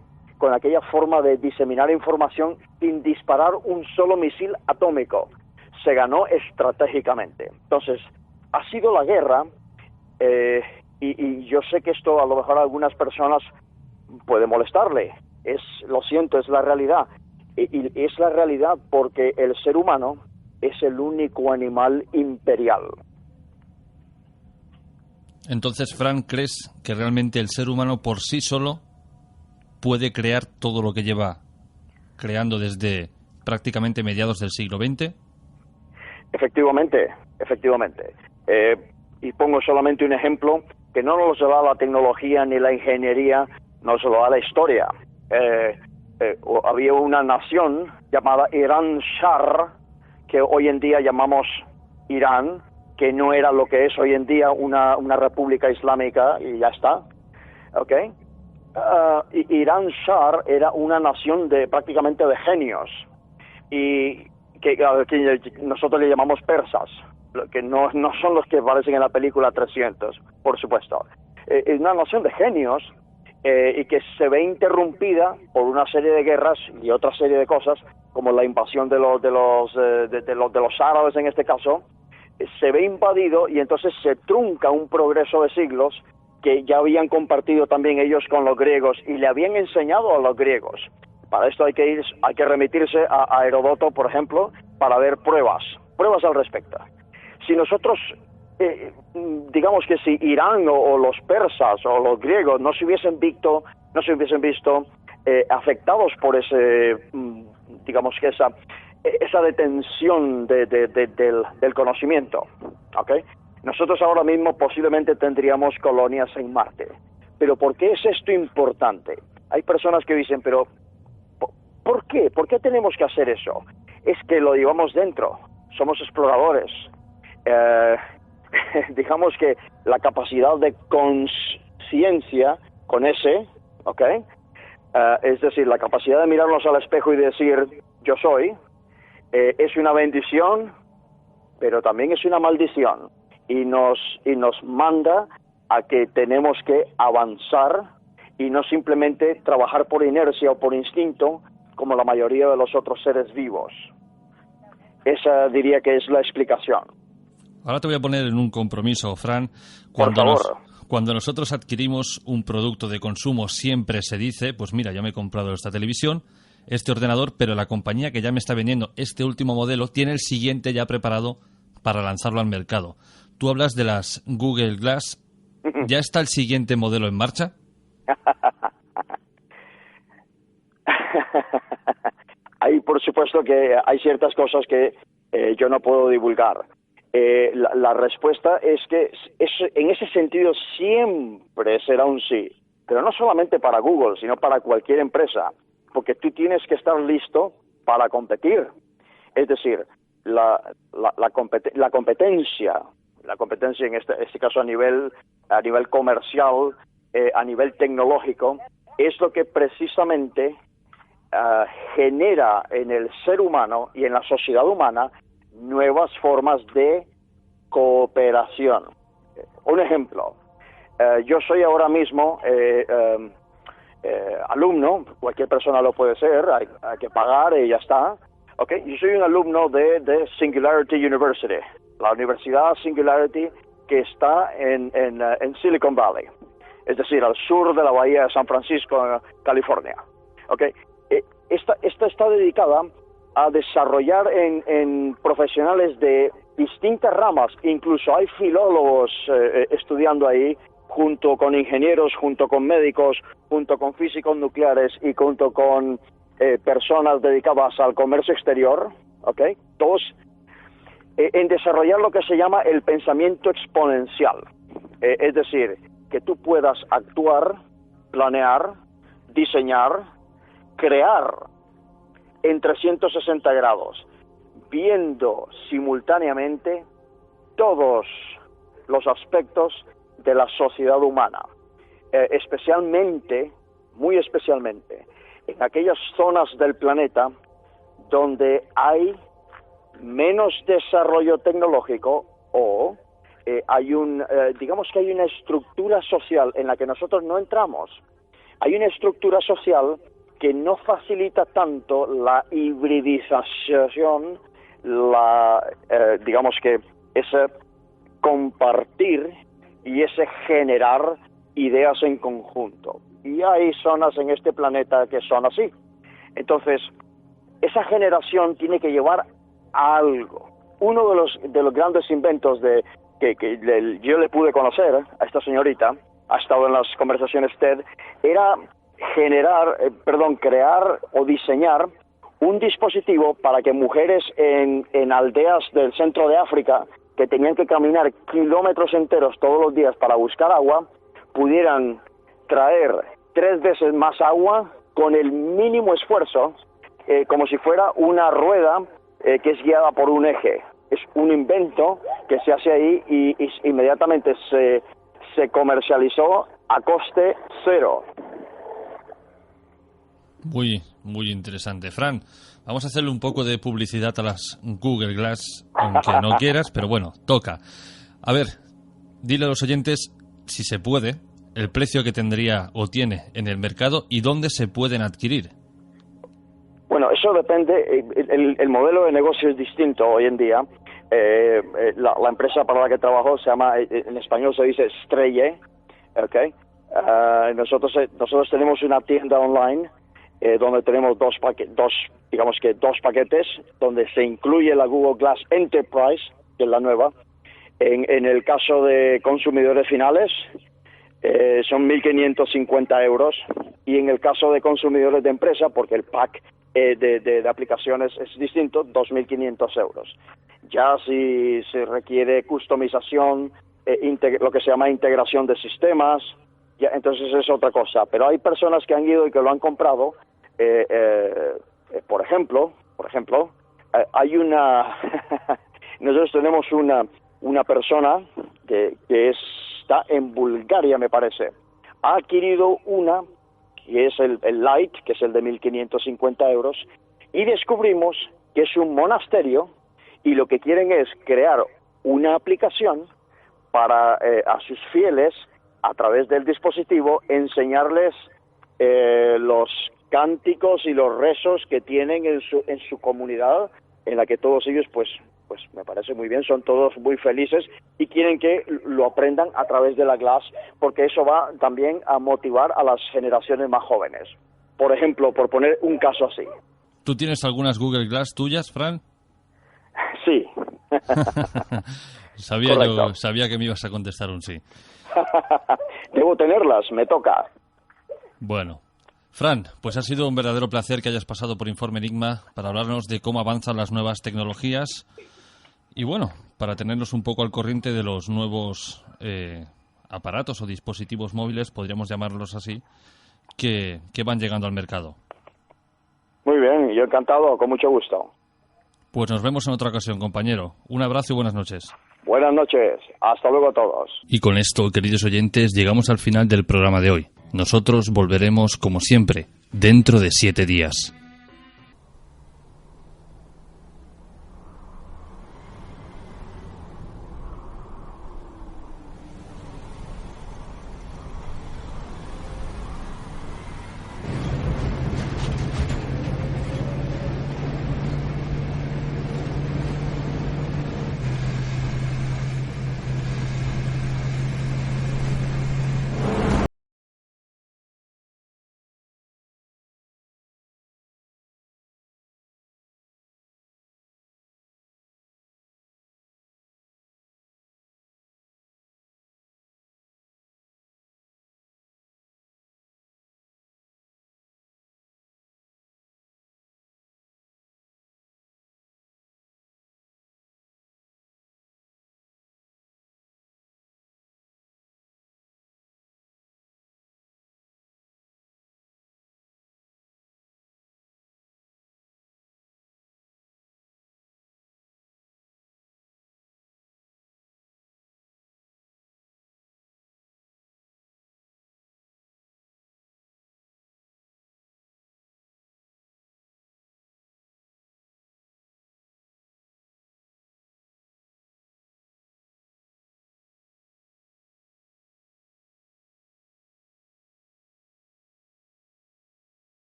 Speaker 11: forma de diseminar información sin disparar un solo misil atómico. Se ganó estratégicamente. Entonces, ha sido la guerra, y yo sé que esto a lo mejor a algunas personas puede molestarle. Lo siento, es la realidad. Y es la realidad porque el ser humano es el único animal imperial.
Speaker 2: Entonces, Fran, ¿crees que realmente el ser humano por sí solo puede crear todo lo que lleva creando desde prácticamente mediados del siglo XX?
Speaker 11: Efectivamente. Y pongo solamente un ejemplo que no nos lo da la tecnología ni la ingeniería, nos lo da la historia. Había una nación llamada Irán Shar, que hoy en día llamamos Irán, que no era lo que es hoy en día una república islámica y ya está, ¿ok? Irán Shar era una nación prácticamente de genios, y que nosotros le llamamos persas, que no son los que aparecen en la película 300, por supuesto. Es una nación de genios, y que se ve interrumpida por una serie de guerras y otra serie de cosas, como la invasión de los árabes en este caso. Se ve invadido y entonces se trunca un progreso de siglos que ya habían compartido también ellos con los griegos y le habían enseñado a los griegos. Para esto hay que remitirse a Heródoto, por ejemplo, para ver pruebas al respecto. Si nosotros, digamos que si Irán o los persas o los griegos no se hubiesen visto afectados por ese, digamos que esa detención del conocimiento, ¿ok? Nosotros ahora mismo posiblemente tendríamos colonias en Marte. Pero ¿por qué es esto importante? Hay personas que dicen, pero ¿por qué? ¿Por qué tenemos que hacer eso? Es que lo llevamos dentro, somos exploradores. Digamos que la capacidad de conciencia, con S, ¿ok? Es decir, la capacidad de mirarnos al espejo y decir, yo soy, es una bendición, pero también es una maldición. Y nos manda a que tenemos que avanzar y no simplemente trabajar por inercia o por instinto, como la mayoría de los otros seres vivos. Esa diría que es la explicación.
Speaker 2: Ahora te voy a poner en un compromiso, Fran. Cuando nosotros adquirimos un producto de consumo, siempre se dice, pues mira, ya me he comprado esta televisión, este ordenador, pero la compañía que ya me está vendiendo este último modelo tiene el siguiente ya preparado para lanzarlo al mercado. Tú hablas de las Google Glass. ¿Ya está el siguiente modelo en marcha?
Speaker 11: Hay, por supuesto, que hay ciertas cosas que yo no puedo divulgar. La respuesta es que en ese sentido siempre será un sí, pero no solamente para Google, sino para cualquier empresa, porque tú tienes que estar listo para competir. Es decir, la competencia en este caso a nivel comercial, a nivel tecnológico, es lo que precisamente genera en el ser humano y en la sociedad humana nuevas formas de cooperación. Un ejemplo, yo soy ahora mismo alumno, cualquier persona lo puede ser, hay que pagar y ya está. Okay. Yo soy un alumno de Singularity University, la Universidad Singularity que está en Silicon Valley, es decir, al sur de la bahía de San Francisco, California. Okay. Esta está dedicada a desarrollar en profesionales de distintas ramas, incluso hay filólogos estudiando ahí, junto con ingenieros, junto con médicos, junto con físicos nucleares y junto con personas dedicadas al comercio exterior, ¿ok? Todos en desarrollar lo que se llama el pensamiento exponencial. Es decir, que tú puedas actuar, planear, diseñar, crear en 360 grados, viendo simultáneamente todos los aspectos de la sociedad humana, especialmente, muy especialmente, en aquellas zonas del planeta donde hay menos desarrollo tecnológico o hay digamos que hay una estructura social en la que nosotros no entramos. Hay una estructura social que no facilita tanto la hibridización, digamos que ese compartir y ese generar ideas en conjunto. Y hay zonas en este planeta que son así. Entonces, esa generación tiene que llevar a algo. Uno de los grandes inventos que yo le pude conocer a esta señorita, ha estado en las conversaciones TED, era crear o diseñar un dispositivo para que mujeres en aldeas del centro de África, que tenían que caminar kilómetros enteros todos los días para buscar agua, pudieran traer 3 veces más agua con el mínimo esfuerzo, como si fuera una rueda que es guiada por un eje. Es un invento que se hace ahí y inmediatamente se comercializó a coste cero.
Speaker 2: Muy, muy interesante. Fran, vamos a hacerle un poco de publicidad a las Google Glass, aunque no quieras, pero bueno, toca. A ver, dile a los oyentes, si se puede, el precio que tendría o tiene en el mercado y dónde se pueden adquirir.
Speaker 11: Bueno, eso depende. El modelo de negocio es distinto hoy en día. La empresa para la que trabajo se llama, en español se dice Streye, ¿okay? Nosotros tenemos una tienda online donde tenemos dos paquetes, donde se incluye la Google Glass Enterprise, que es la nueva. En el caso de consumidores finales, son 1.550 euros, y en el caso de consumidores de empresa, porque el pack de aplicaciones es distinto, 2.500 euros. Ya si se requiere customización, lo que se llama integración de sistemas, ya, entonces es otra cosa. Pero hay personas que han ido y que lo han comprado. Por ejemplo, hay nosotros tenemos una persona que está en Bulgaria, me parece. Ha adquirido una que es el Lite, que es el de 1.550 euros, y descubrimos que es un monasterio y lo que quieren es crear una aplicación para a sus fieles, a través del dispositivo, enseñarles los cánticos y los rezos que tienen en su comunidad, en la que todos ellos, pues me parece muy bien, son todos muy felices y quieren que lo aprendan a través de la Glass, porque eso va también a motivar a las generaciones más jóvenes. Por ejemplo, por poner un caso así.
Speaker 2: ¿Tú tienes algunas Google Glass tuyas, Fran?
Speaker 11: Sí.
Speaker 2: Sabía que me ibas a contestar un sí.
Speaker 11: Debo tenerlas, me toca.
Speaker 2: Bueno, Fran, pues ha sido un verdadero placer que hayas pasado por Informe Enigma para hablarnos de cómo avanzan las nuevas tecnologías y, bueno, para tenernos un poco al corriente de los nuevos aparatos o dispositivos móviles, podríamos llamarlos así, que van llegando al mercado.
Speaker 11: Muy bien, yo encantado, con mucho gusto.
Speaker 2: Pues nos vemos en otra ocasión, compañero. Un abrazo y buenas noches.
Speaker 11: Buenas noches, hasta luego a todos.
Speaker 2: Y con esto, queridos oyentes, llegamos al final del programa de hoy. Nosotros volveremos, como siempre, dentro de 7 días.